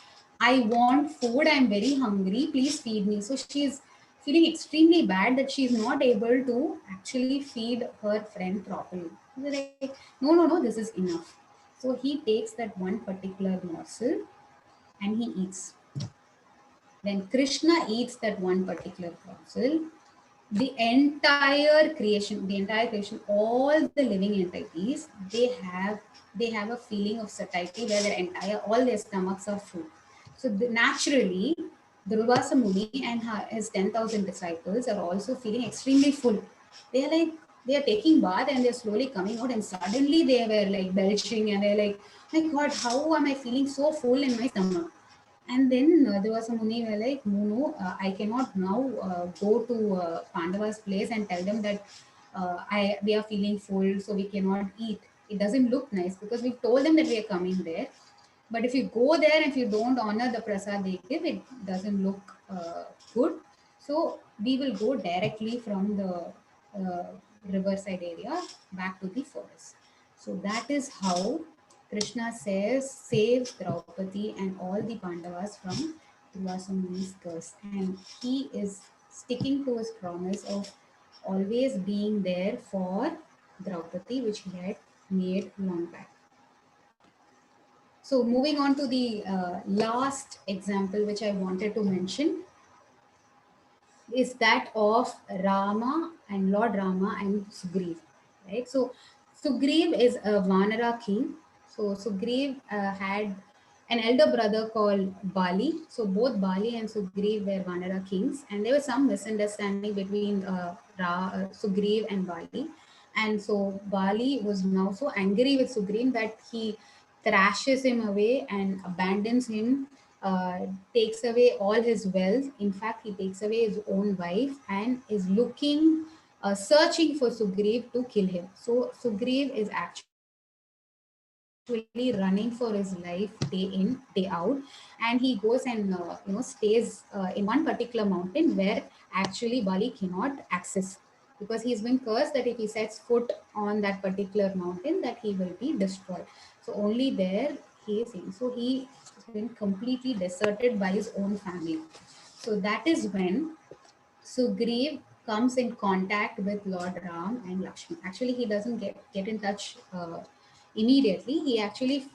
I want food, I'm very hungry, please feed me. So she's feeling extremely bad that she's not able to actually feed her friend properly. He's like, no, this is enough. So he takes that one particular morsel and he eats. When Krishna eats that one particular morsel, the entire creation, all the living entities, they have a feeling of satiety where all their stomachs are full. So naturally, Durvasa Muni and his 10,000 disciples are also feeling extremely full. They are like, they are taking bath and they're slowly coming out, and suddenly they were like belching and they're like, my God, how am I feeling so full in my stomach? And then there was a Muni were like, no, I cannot now go to Pandava's place and tell them that we are feeling full, so we cannot eat. It doesn't look nice because we've told them that we are coming there. But if you go there and if you don't honor the prasad they give, it doesn't look good. So we will go directly from the uh, riverside area back to the forest. So that is how Krishna saves Draupadi and all the Pandavas from Durvasa Muni's curse. And he is sticking to his promise of always being there for Draupadi, which he had made long back. So moving on to the last example which I wanted to mention is that of Rama and Lord Rama and Sugriv, right? So Sugriv is a Vanara king. So Sugriv had an elder brother called Bali. So both Bali and Sugriv were Vanara kings, and there was some misunderstanding between Sugriv and Bali. And so Bali was now so angry with Sugriv that he thrashes him away and abandons him, takes away all his wealth. In fact, he takes away his own wife and is searching for Sugriv to kill him. So Sugriv is actually running for his life day in, day out, and he goes and stays in one particular mountain where actually Bali cannot access, because he's been cursed that if he sets foot on that particular mountain that he will be destroyed. So only there he is seeing. So he has been completely deserted by his own family. So that is when Sugriv comes in contact with Lord Ram and Lakshman. Actually, he doesn't get in touch immediately. He actually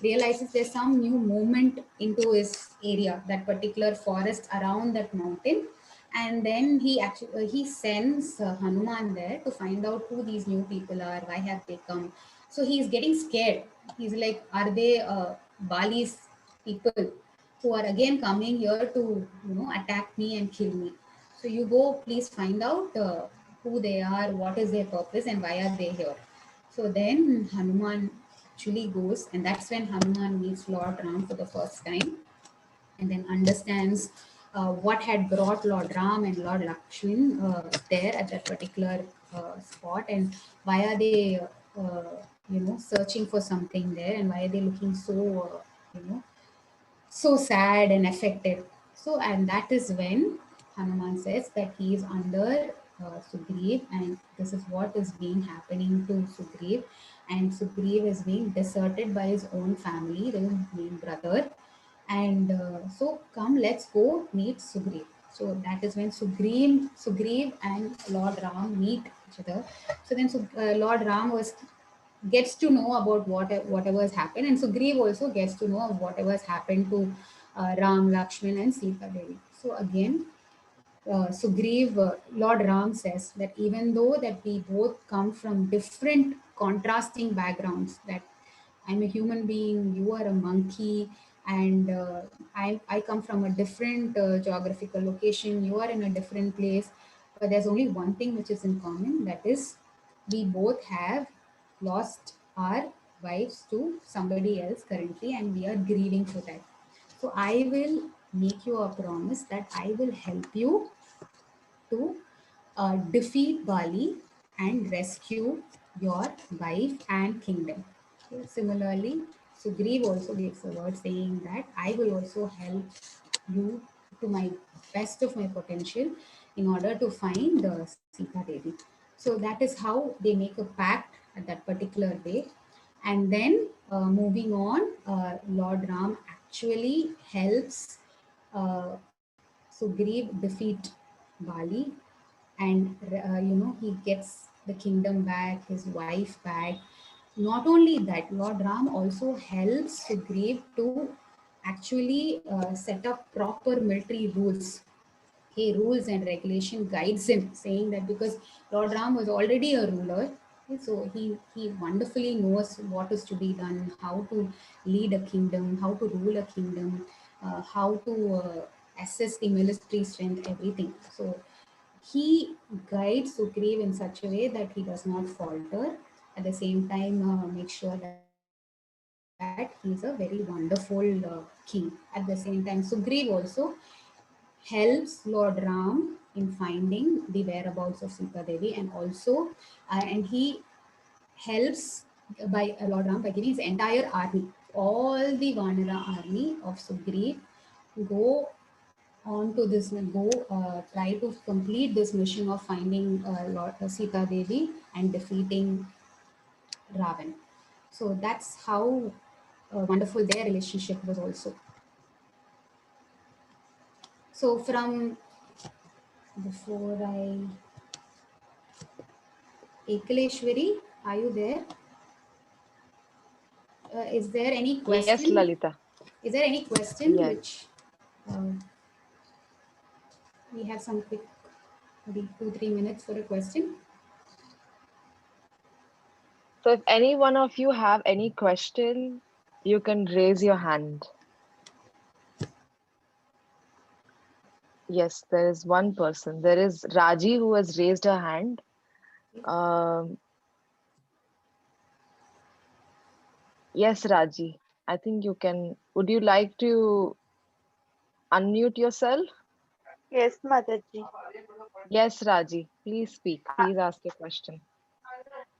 realizes there's some new movement into his area, that particular forest around that mountain. And then he sends Hanuman there to find out who these new people are, why have they come. So he's getting scared. He's like, are they Bali's people who are again coming here to attack me and kill me? So you go, please find out who they are, what is their purpose, and why are they here. So then Hanuman actually goes, and that's when Hanuman meets Lord Ram for the first time, and then understands what had brought Lord Ram and Lord Lakshman there at that particular spot, and why are they searching for something there, and why are they looking so sad and affected. So, and that is when Hanuman says that he is under Sugriv, and this is what is being happening to Sugriv. And Sugriv is being deserted by his own family, his main brother. And so, come, let's go meet Sugriv. So that is when Sugriv and Lord Ram meet each other. So then Lord Ram gets to know about whatever has happened, and Sugriv also gets to know of whatever has happened to Ram, Lakshman, and Sita Devi. So again, Lord Ram says that even though that we both come from different contrasting backgrounds, that I'm a human being, you are a monkey, and I come from a different geographical location, you are in a different place, but there's only one thing which is in common, that is we both have lost our wives to somebody else currently, and we are grieving for that. So I will make you a promise that I will help you to defeat Bali and rescue your wife and kingdom. Okay. Similarly, Sugriv also gives a word saying that I will also help you to my best of my potential in order to find Sita Devi. So that is how they make a pact at that particular day. And then moving on, Lord Ram actually helps Sugriv defeat Bali, and he gets the kingdom back, his wife back. Not only that, Lord Ram also helps Sugriv to actually set up proper military rules. He rules and regulation guides him, saying that because Lord Ram was already a ruler, so he wonderfully knows what is to be done, how to lead a kingdom, how to rule a kingdom, how to assess the military strength, everything. So he guides Sugriv in such a way that he does not falter. At the same time, make sure that he is a very wonderful king. At the same time, Sugriv also helps Lord Ram in finding the whereabouts of Sita Devi, and also and he helps by Lord Ram by giving his entire army, all the Vanara army of Sugriv, go on to this, go try to complete this mission of finding Lord Sita Devi and defeating Ravan. So that's how wonderful their relationship was also. So from before I Ekaleshwari, are you there? Is there any Yes, question? Lalita. Is there any question Yes. which uh, we have some quick, maybe 2-3 minutes for a question? So if any one of you have any question, you can raise your hand. Yes, there is one person. There is Raji who has raised her hand. Um, yes, Raji. I think you can. Would you like to unmute yourself? Yes, Mataji. Yes, Raji. Please speak. Uh, Please ask your question.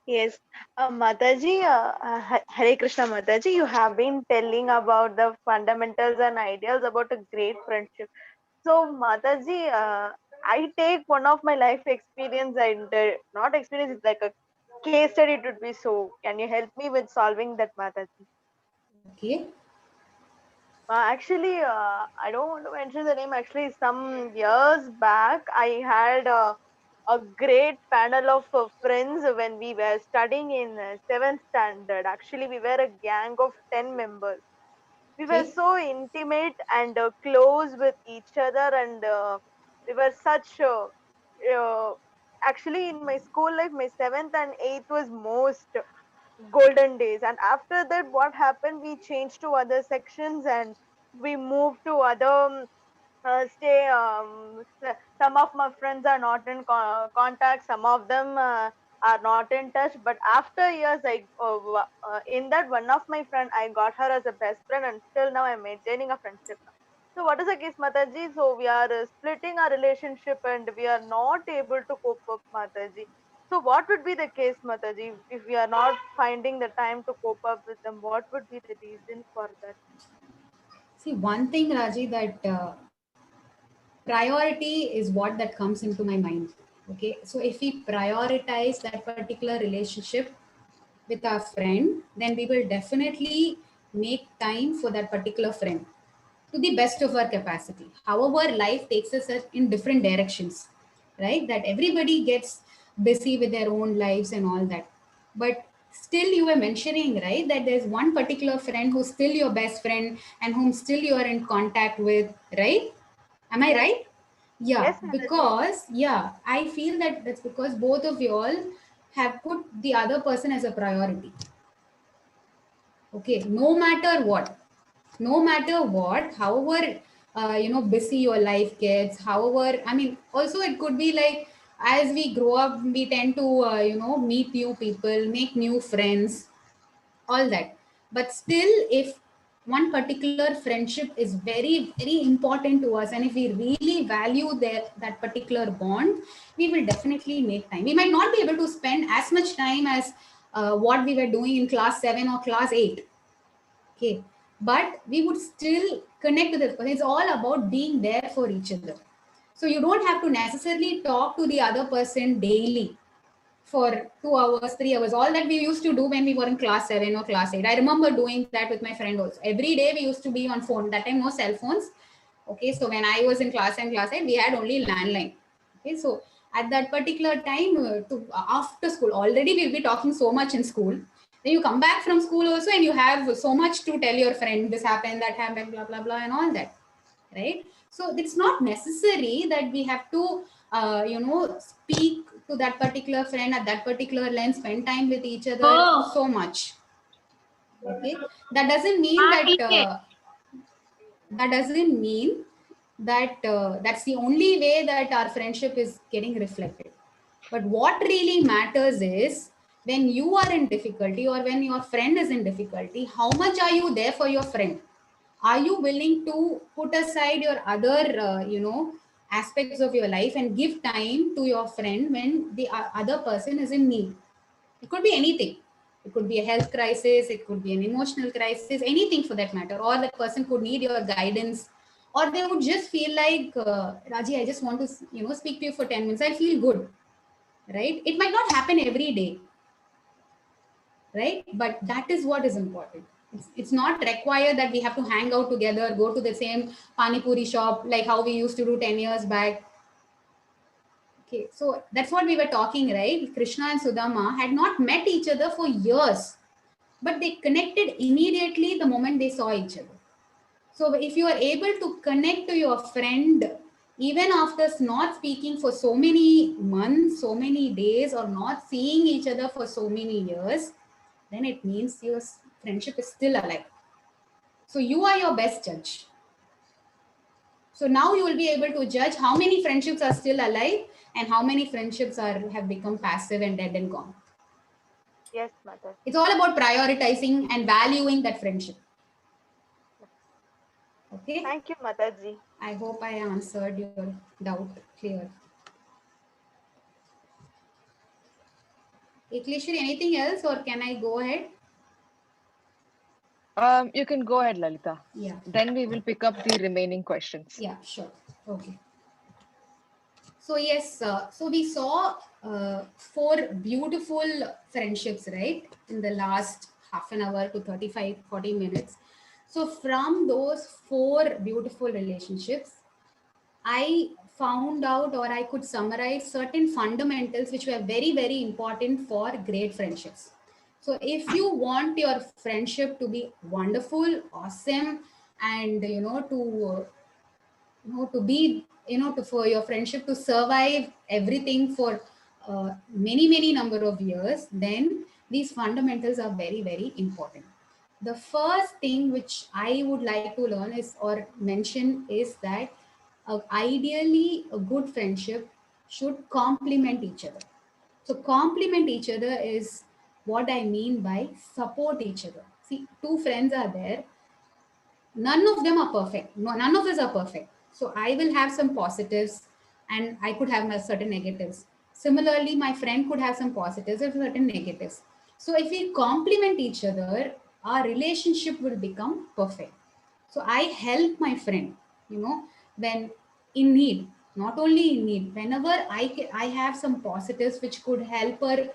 yes, Mataji, Hare Krishna Mataji, you have been telling about the fundamentals and ideals about a great friendship. So, Mataji, I take one of my life experience and not experience, it's like a case study. It would be so. Can you help me with solving that, Mataji? Okay. Actually, I don't want to mention the name. Actually, some years back, I had a great panel of friends when we were studying in seventh standard. Actually, we were a gang of 10 members. We were Okay. so intimate and close with each other, and we were such. Uh, Actually, in my school life, my seventh and eighth was most golden days, and after that what happened, we changed to other sections and we moved to other stay some of my friends are not in contact, some of them are not in touch, but after years in that one of my friend, I got her as a best friend, and still now I'm maintaining a friendship now. So what is the case, Mataji? So we are splitting our relationship and we are not able to cope up, Mataji. So what would be the case, Mataji, if we are not finding the time to cope up with them? What would be the reason for that? See, one thing, Raji, that priority is what that comes into my mind. Okay. So if we prioritize that particular relationship with our friend, then we will definitely make time for that particular friend to the best of our capacity. However, life takes us in different directions, right? That everybody gets busy with their own lives and all that. But still, you were mentioning, right, that there's one particular friend who's still your best friend and whom still you are in contact with, right? Am I Yes, right? Yeah, yes, Mataji. because, yeah, I feel that that's because both of you all have put the other person as a priority. Okay, no matter what, however busy your life gets, however, I mean, also it could be like, as we grow up, we tend to meet new people, make new friends, all that. But still, if one particular friendship is very very important to us, and if we really value that particular bond, we will definitely make time. We might not be able to spend as much time as what we were doing in class 7 or class 8. Okay, but we would still connect with this person. It's all about being there for each other. So you don't have to necessarily talk to the other person daily. for 2 hours, 3 hours, all that we used to do when we were in class 7 or class 8. I remember doing that with my friend also. Every day we used to be on phone. That time, no cell phones. Okay, so when I was in class and class 8, we had only landline. Okay, so at that particular time, after school, already we'll be talking so much in school. Then you come back from school also and you have so much to tell your friend, this happened, that happened, blah, blah, blah, and all that, right? So it's not necessary that we have to, speak to that particular friend at that particular length, spend time with each other so much. Okay, that doesn't mean that that's the only way that our friendship is getting reflected. But what really matters is when you are in difficulty or when your friend is in difficulty, how much are you there for your friend? Are you willing to put aside your other, aspects of your life and give time to your friend when the other person is in need? It could be anything. It could be a health crisis, it could be an emotional crisis, anything for that matter. Or that person could need your guidance, or they would just feel like, Raji, I just want to, speak to you for 10 minutes. I feel good, right? It might not happen every day, right? But that is what is important. It's not required that we have to hang out together, go to the same pani puri shop like how we used to do 10 years back. Okay, so that's what we were talking, right? Krishna and Sudama had not met each other for years, but they connected immediately the moment they saw each other. So if you are able to connect to your friend, even after not speaking for so many months, so many days, or not seeing each other for so many years, then it means your friendship is still alive. So you are your best judge. So now you will be able to judge how many friendships are still alive and how many friendships have become passive and dead and gone. Yes, Mother. It's all about prioritizing and valuing that friendship. Okay. Thank you, Mataji. I hope I answered your doubt clear. Ekleshwari, anything else or can I go ahead? You can go ahead, Lalita. Yeah. Then we will pick up the remaining questions. Yeah, sure. Okay. So yes, so we saw 4 beautiful friendships, right? In the last half an hour to 35, 40 minutes. So from those 4 beautiful relationships, I found out, or I could summarize certain fundamentals which were very, very important for great friendships. So if you want your friendship to be wonderful, awesome, and to be, for your friendship to survive everything for many number of years, then these fundamentals are very, very important. The first thing which I would like to learn is or mention is that ideally a good friendship should complement each other. So complement each other is what I mean by support each other. See, 2 friends are there. None of them are perfect. No, none of us are perfect. So I will have some positives and I could have my certain negatives. Similarly, my friend could have some positives and certain negatives. So if we complement each other, our relationship will become perfect. So I help my friend, when in need, not only in need, whenever I have some positives which could help her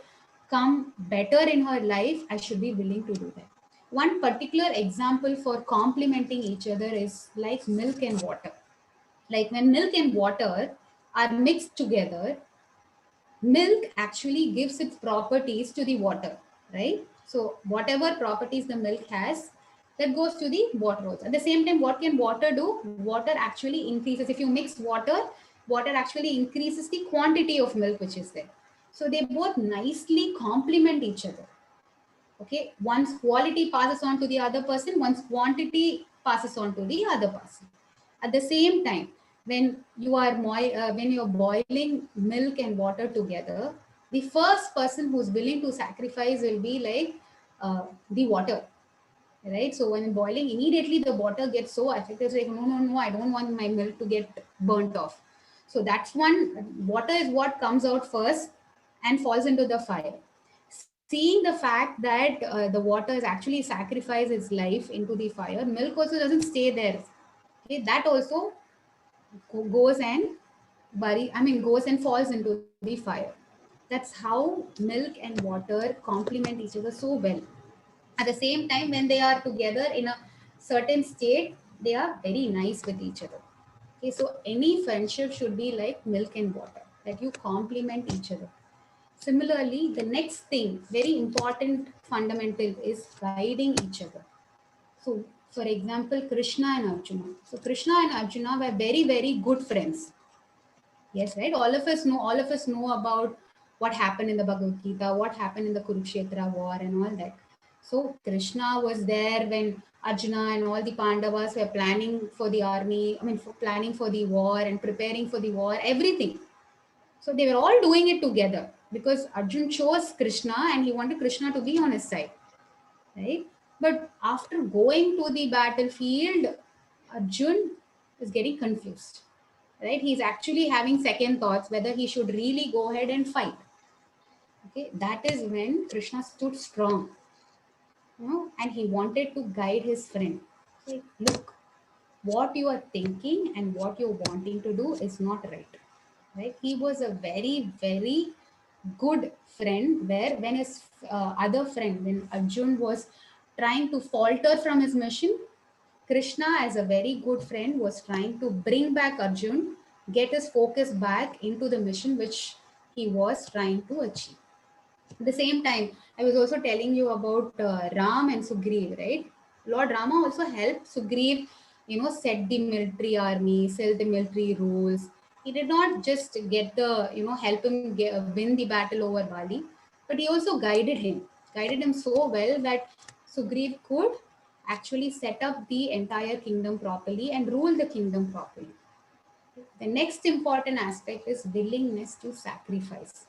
come better in her life, I should be willing to do that. One particular example for complementing each other is like milk and water. Like when milk and water are mixed together, milk actually gives its properties to the water, right? So whatever properties the milk has, that goes to the water also. At the same time, what can water do? Water actually increases. If you mix water, water actually increases the quantity of milk which is there. So they both nicely complement each other. Okay, one's quality passes on to the other person, one's quantity passes on to the other person. At the same time, when you're boiling milk and water together, the first person who's willing to sacrifice will be like the water, right? So when boiling, immediately the water gets so affected. It's like, no, I don't want my milk to get burnt off. So that's one. Water is what comes out first and falls into the fire. Seeing the fact that the water is actually sacrificed its life into the fire, milk also doesn't stay there. Okay, that also goes and falls into the fire. That's how milk and water complement each other so well. At the same time, when they are together in a certain state, they are very nice with each other. Okay, so any friendship should be like milk and water, that you complement each other. Similarly, the next thing, very important fundamental, is guiding each other. So, for example, Krishna and Arjuna. So, Krishna and Arjuna were very, very good friends. Yes, right. All of us know about what happened in the Bhagavad Gita, what happened in the Kurukshetra war, and all that. So Krishna was there when Arjuna and all the Pandavas were planning for the army. I mean, for planning for the war and preparing for the war. Everything. So they were all doing it together because Arjun chose Krishna and he wanted Krishna to be on his side, right? But after going to the battlefield, Arjun is getting confused, right? He's actually having second thoughts whether he should really go ahead and fight. Okay, that is when Krishna stood strong, and he wanted to guide his friend. Say, look, what you are thinking and what you're wanting to do is not right. Right? He was a very, very good friend. Where when his other friend, when Arjun was trying to falter from his mission, Krishna, as a very good friend, was trying to bring back Arjun, get his focus back into the mission which he was trying to achieve. At the same time, I was also telling you about Ram and Sugriv, right? Lord Rama also helped Sugriv, set the military army, set the military rules. He did not just get help him win the battle over Bali, but he also guided him so well that Sugriv could actually set up the entire kingdom properly and rule the kingdom properly. The next important aspect is willingness to sacrifice.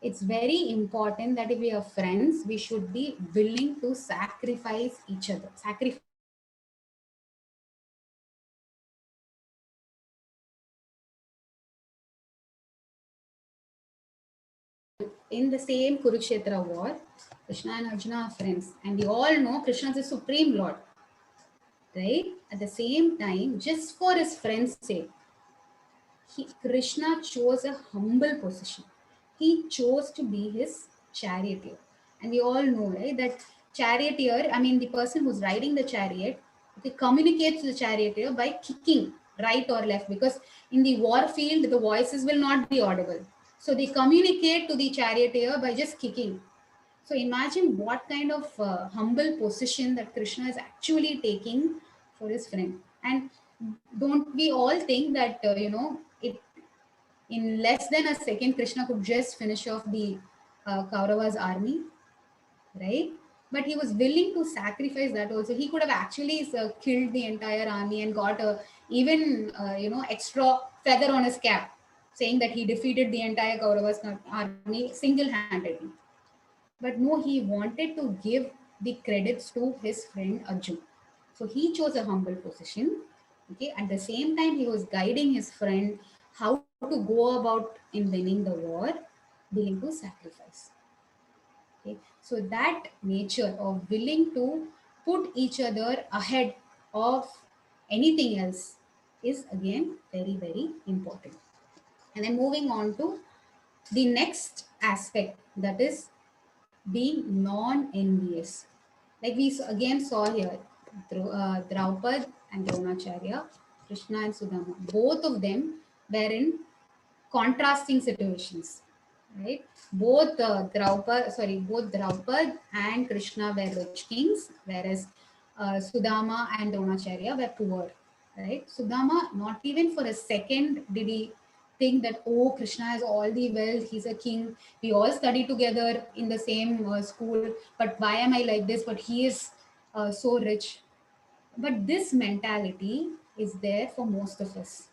It's very important that if we are friends, we should be willing to sacrifice each other. Sacrifice each other. In the same Kurukshetra war, Krishna and Arjuna are friends, and we all know Krishna is the supreme lord, right? At the same time, just for his friend's sake, Krishna chose a humble position. He chose to be his charioteer. And we all know, right, that charioteer, I mean, the person who's riding the chariot, okay, communicates to the charioteer by kicking right or left, because in the war field, the voices will not be audible. So they communicate to the charioteer by just kicking. So imagine what kind of humble position that Krishna is actually taking for his friend. And don't we all think that, it in less than a second, Krishna could just finish off the Kauravas army, right? But he was willing to sacrifice that also. He could have actually killed the entire army and got a even extra feather on his cap, saying that he defeated the entire Kauravas army single-handedly. But no, he wanted to give the credits to his friend Arjun. So he chose a humble position. Okay, at the same time, he was guiding his friend how to go about in winning the war, willing to sacrifice. Okay, so that nature of willing to put each other ahead of anything else is again very, very important. And then moving on to the next aspect, that is being non-envious. Like we again saw here, Draupad and Dronacharya, Krishna and Sudama, both of them were in contrasting situations, right? Both Draupad and Krishna were rich kings, whereas Sudama and Dronacharya were poor, right? Sudama, not even for a second did he think that, oh, Krishna has all the wealth, he's a king, we all study together in the same school, but why am I like this? But he is so rich. But this mentality is there for most of us,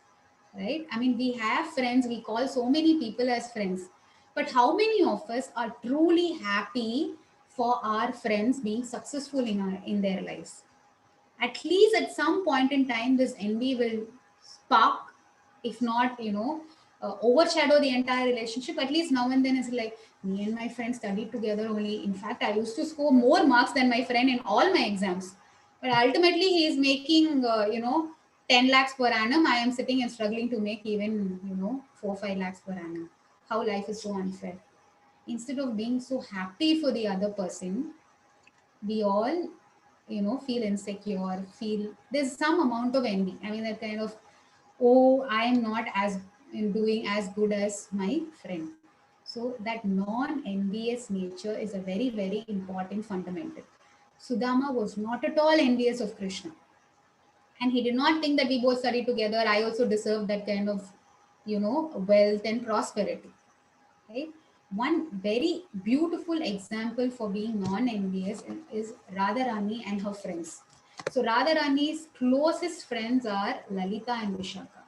right? I mean, we have friends, we call so many people as friends, but how many of us are truly happy for our friends being successful in their lives? At least at some point in time, this envy will spark, if not, overshadow the entire relationship. At least now and then, it's like, me and my friend studied together only. In fact, I used to score more marks than my friend in all my exams. But ultimately, he is making, 10 lakhs per annum. I am sitting and struggling to make even, 4 5 lakhs per annum. How life is so unfair. instead of being so happy for the other person, we all, feel insecure, feel there's some amount of envy. I mean, that kind of, oh, I am not as doing as good as my friend. So that non-envious nature is a very, very important fundamental. Sudama was not at all envious of Krishna. And he did not think that we both study together, I also deserve that kind of, wealth and prosperity. Right? One very beautiful example for being non-envious is Radharani and her friends. So Radharani's closest friends are Lalita and Vishaka.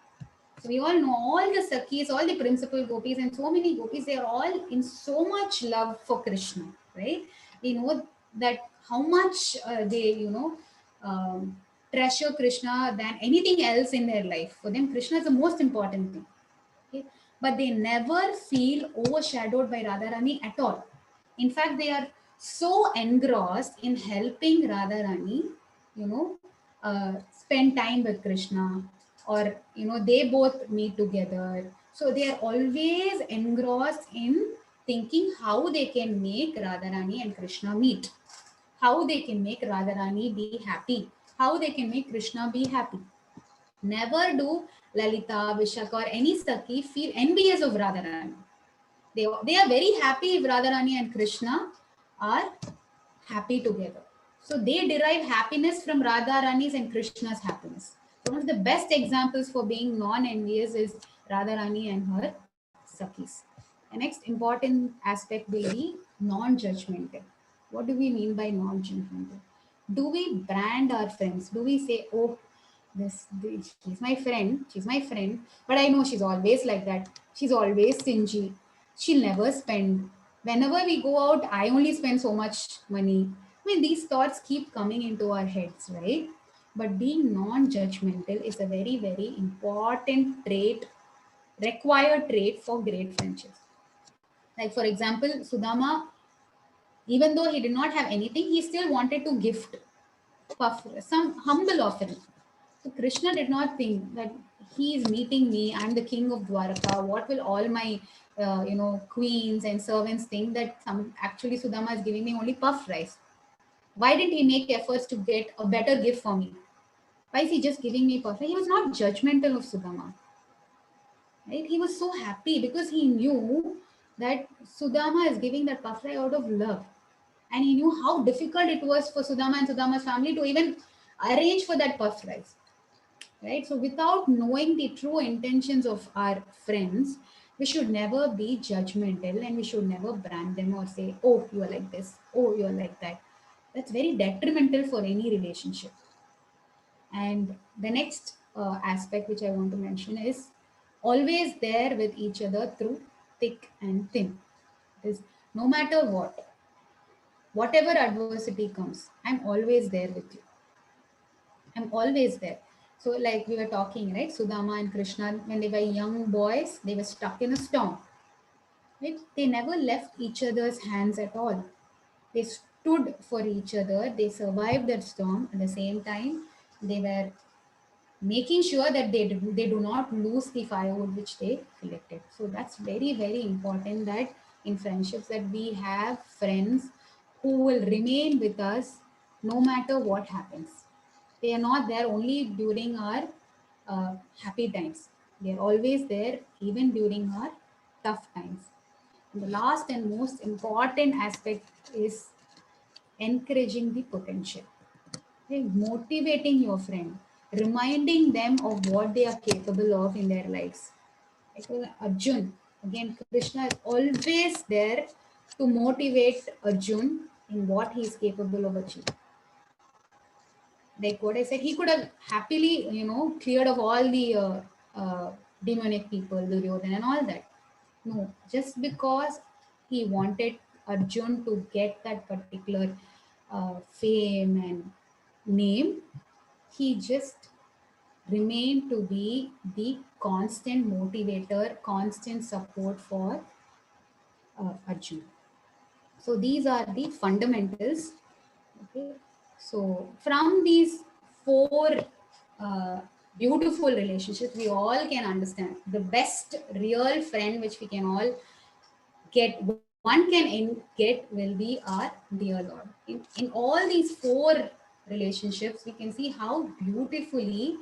So we all know all the Sakhis, all the principal gopis, and so many gopis, they are all in so much love for Krishna, right? We know that how much they, treasure Krishna than anything else in their life. For them, Krishna is the most important thing. Okay? But they never feel overshadowed by Radharani at all. In fact, they are so engrossed in helping Radharani, spend time with Krishna, or they both meet together. So they are always engrossed in thinking how they can make Radharani and Krishna meet, how they can make Radharani be happy, how they can make Krishna be happy. Never do Lalita, Vishaka, or any Saki feel envious of Radharani. They are very happy if Radharani and Krishna are happy together. So they derive happiness from Radharani's and Krishna's happiness. So one of the best examples for being non-envious is Radharani and her Sakis. The next important aspect will be non-judgmental. What do we mean by non-judgmental? Do we brand our friends? Do we say, oh, she's my friend, but I know she's always like that. She's always stingy. She'll never spend. Whenever we go out, I only spend so much money. I mean, these thoughts keep coming into our heads, right? But being non-judgmental is a very, very important trait, required trait for great friendships. Like, for example, Sudama, even though he did not have anything, he still wanted to gift some humble offering. So Krishna did not think that he is meeting me, I'm the king of Dwaraka. What will all my queens and servants think that actually Sudama is giving me only puff rice? Why didn't he make efforts to get a better gift for me? Why is he just giving me puff rice? He was not judgmental of Sudama. Right? He was so happy because he knew that Sudama is giving that puff rice out of love. And he knew how difficult it was for Sudama and Sudama's family to even arrange for that puff rice. Right? So without knowing the true intentions of our friends, we should never be judgmental and we should never brand them or say, oh, you are like this, oh, you are like that. That's very detrimental for any relationship. And the next aspect which I want to mention is always there with each other through thick and thin. Is no matter what, whatever adversity comes, I'm always there with you. I'm always there. So like we were talking, right? Sudama and Krishna, when they were young boys, they were stuck in a storm. Right? They never left each other's hands at all. They stood for each other. They survived that storm. At the same time, they were making sure that they do not lose the firewood which they collected. So that's very, very important that in friendships that we have friends who will remain with us no matter what happens. They are not there only during our happy times. They are always there even during our tough times. And the last and most important aspect is encouraging the potential. Okay? Motivating your friend, reminding them of what they are capable of in their lives. Like Arjun, again, Krishna is always there to motivate Arjun in what he is capable of achieving. Like what I said, he could have happily, cleared of all the demonic people, Duryodhana and all that. No, just because he wanted Arjun to get that particular fame and name, he just remained to be the constant motivator, constant support for Arjun. So these are the fundamentals. Okay. So from these four uh, beautiful relationships, we all can understand the best real friend which we can all get one can get will be our dear Lord. In all these four relationships, we can see how beautifully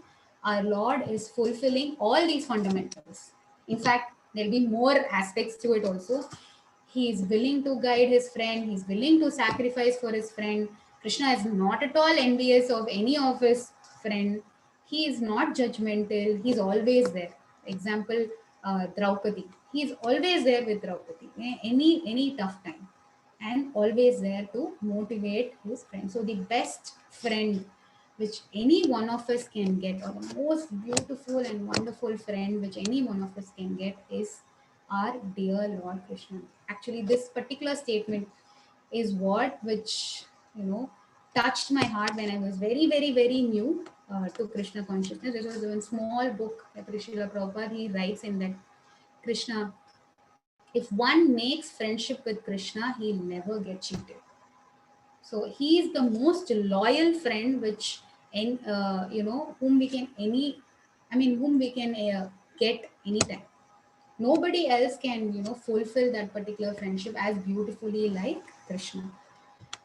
our Lord is fulfilling all these fundamentals. In fact, there'll be more aspects to it also. He is willing to guide his friend, he's willing to sacrifice for his friend. Krishna is not at all envious of any of his friend. He is not judgmental, he's always there. Example, Draupadi. He is always there with Draupadi, any tough time, and always there to motivate his friend. So the best friend which any one of us can get, or the most beautiful and wonderful friend which any one of us can get, is our dear Lord Krishna. Actually, this particular statement is what which touched my heart when I was very, very, very new to Krishna consciousness. There was one small book that Srila Prabhupada he writes in that Krishna, if one makes friendship with Krishna, he'll never get cheated. So he is the most loyal friend, which whom we can get anytime. Nobody else can fulfill that particular friendship as beautifully like Krishna.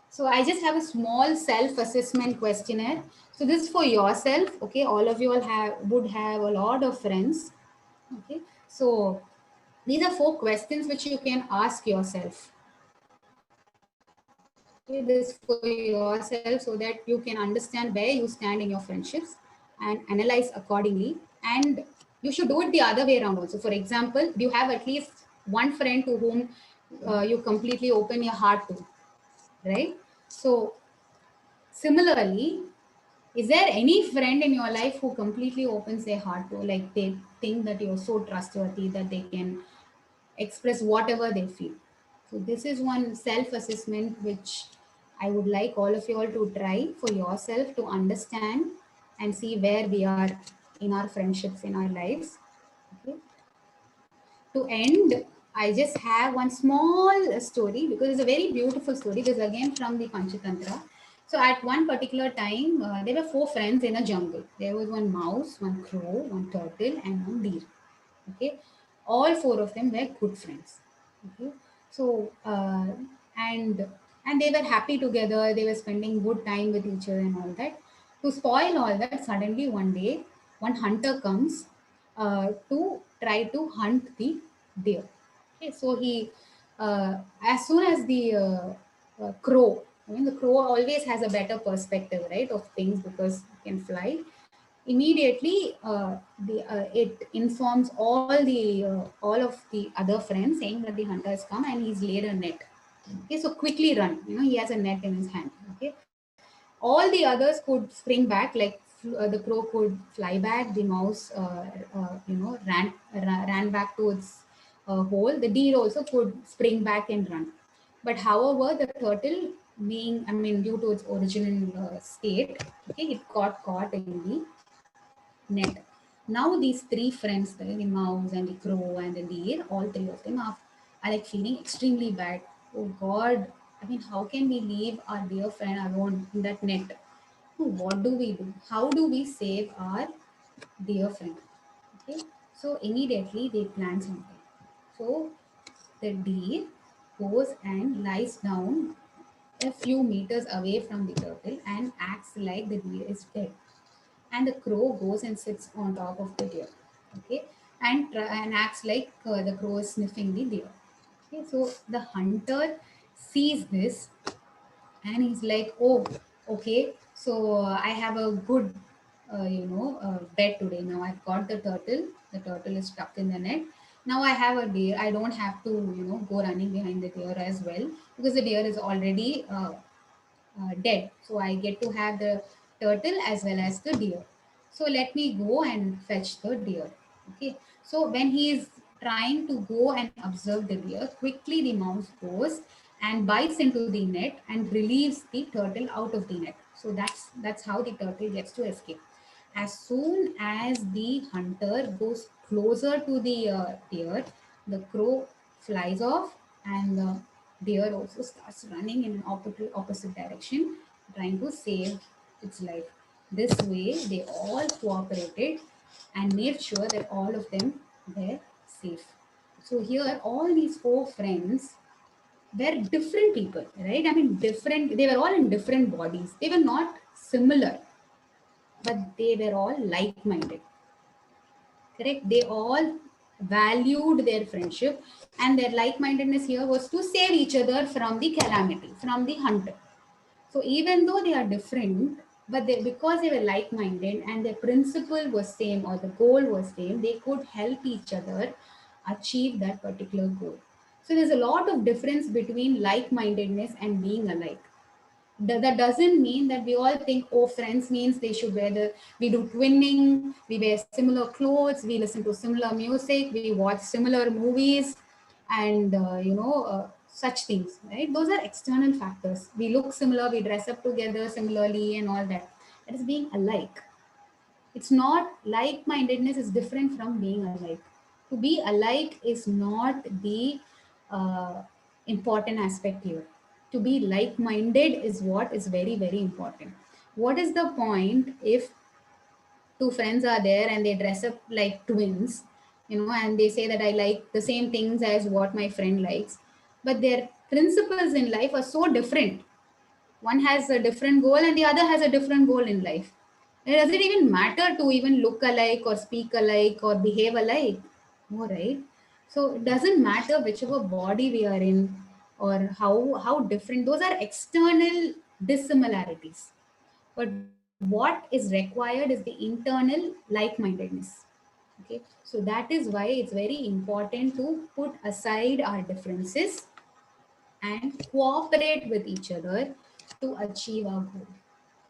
So I just have a small self-assessment questionnaire. So this is for yourself. Okay, all of you all would have a lot of friends. Okay, so these are 4 questions which you can ask yourself. Okay, this for yourself so that you can understand where you stand in your friendships and analyze accordingly. And you should do it the other way around also. For example, do you have at least one friend to whom you completely open your heart to, right? So similarly, is there any friend in your life who completely opens their heart to, like they think that you're so trustworthy that they can express whatever they feel? So this is one self-assessment which I would like all of you all to try for yourself to understand and see where we are in our friendships, in our lives. Okay. To end, I just have one small story because it's a very beautiful story. This is again from the Panchatantra. So at one particular time, there were 4 friends in a jungle. There was one mouse, one crow, one turtle, and one deer. Okay, all 4 of them were good friends. Okay, so and and they were happy together. They were spending good time with each other and all that. To spoil all that, suddenly one day, one hunter comes to try to hunt the deer. Okay, so he as soon as the crow, I mean the crow always has a better perspective, right, of things because it can fly. Immediately it informs all of the other friends saying that the hunter has come and he's laid a net. Okay, so quickly run, he has a net in his hand. Okay, all the others could spring back, like the crow could fly back, the mouse ran back to its hole, the deer also could spring back and run. But however, the turtle, being, I mean, due to its original state, okay, it got caught in the net. Now these 3 friends, the mouse and the crow and the deer, all 3 of them are like feeling extremely bad. Oh God, I mean, how can we leave our dear friend alone in that net? So what do we do? How do we save our dear friend? Okay, so immediately they plan something. So the deer goes and lies down a few meters away from the turtle and acts like the deer is dead, and the crow goes and sits on top of the deer. Okay, and acts like the crow is sniffing the deer. Okay, so the hunter sees this and he's like, oh, okay, so I have a good bet today. Now I've got the turtle is stuck in the net. Now I have a deer, I don't have to go running behind the deer as well, because the deer is already dead. So I get to have the turtle as well as the deer. So let me go and fetch the deer. Okay. So when he is trying to go and observe the deer, quickly the mouse goes and bites into the net and relieves the turtle out of the net. So that's how the turtle gets to escape. As soon as the hunter goes closer to the deer, the crow flies off and the deer also starts running in an opposite direction, trying to save its life. This way, they all cooperated and made sure that all of them were safe. So here, all these 4 friends were different people, right? I mean, different, they were all in different bodies. They were not similar, but they were all like minded, correct? They all valued their friendship, and their like mindedness here was to save each other from the calamity, from the hunter. So even though they are different, but they, because they were like-minded and their principle was same or the goal was same, they could help each other achieve that particular goal. So there's a lot of difference between like-mindedness and being alike. That doesn't mean that we all think, oh, friends means they should wear the, we do twinning, we wear similar clothes, we listen to similar music, we watch similar movies, and such things, right? Those are external factors. We look similar, we dress up together similarly and all that. That is being alike. It's not, like-mindedness is different from being alike. To be alike is not the important aspect here. To be like-minded is what is very, very important. What is the point if two friends are there and they dress up like twins, and they say that I like the same things as what my friend likes, but their principles in life are so different. One has a different goal and the other has a different goal in life. It doesn't even matter to even look alike or speak alike or behave alike. No, right? So it doesn't matter whichever body we are in or how different. Those are external dissimilarities. But what is required is the internal like-mindedness. Okay. So that is why it's very important to put aside our differences and cooperate with each other to achieve our goal.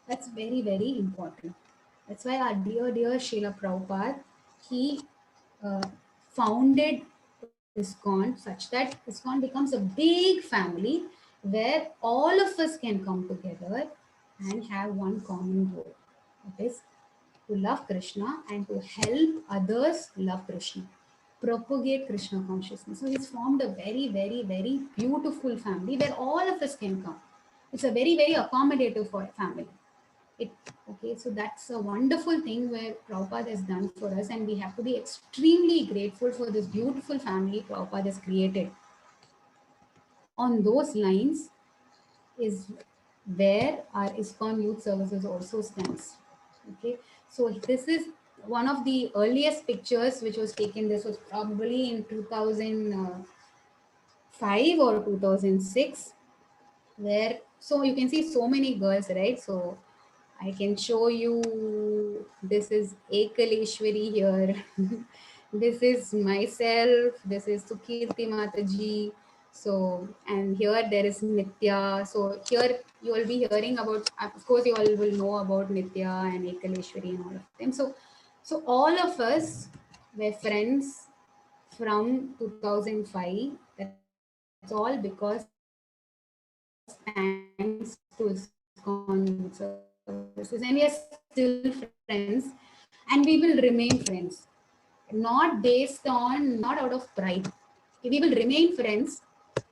That's very, very important. That's why our dear Srila Prabhupada, he uh, founded ISKCON such that ISKCON becomes a big family where all of us can come together and have one common goal. That is to love Krishna and to help others love Krishna, propagate Krishna consciousness. So he's formed a very, very, very beautiful family where all of us can come. It's a very, very accommodative family. It, okay, so that's a wonderful thing where Prabhupada has done for us, and we have to be extremely grateful for this beautiful family Prabhupada has created. On those lines is where our ISKCON Youth Services also stands. Okay, so this is one of the earliest pictures which was taken. This was probably in 2005 or 2006, where, so you can see so many girls, right? So I can show you, this is Ekaleshwari here. This is myself, this is Sukirti Mataji. So, and here there is Nitya. So here you will be hearing about, of course you all will know about Nitya and Ekaleshwari and all of them. So all of us were friends from 2005. That's all because thanks to ISKCON Youth Services. And we are still friends, and we will remain friends, not based on, not out of pride. We will remain friends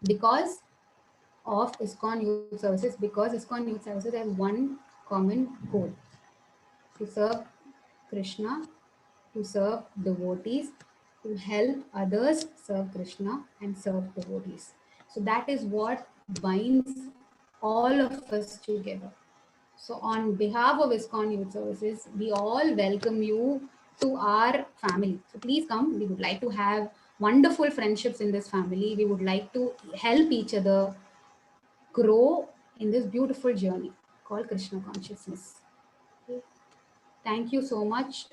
because of ISKCON Youth Services, because ISKCON Youth Services has one common goal: to serve Krishna, to serve devotees, to help others serve Krishna and serve devotees. So that is what binds all of us together. So on behalf of ISKCON Youth Services, we all welcome you to our family. So please come. We would like to have wonderful friendships in this family. We would like to help each other grow in this beautiful journey called Krishna consciousness. Okay. Thank you so much.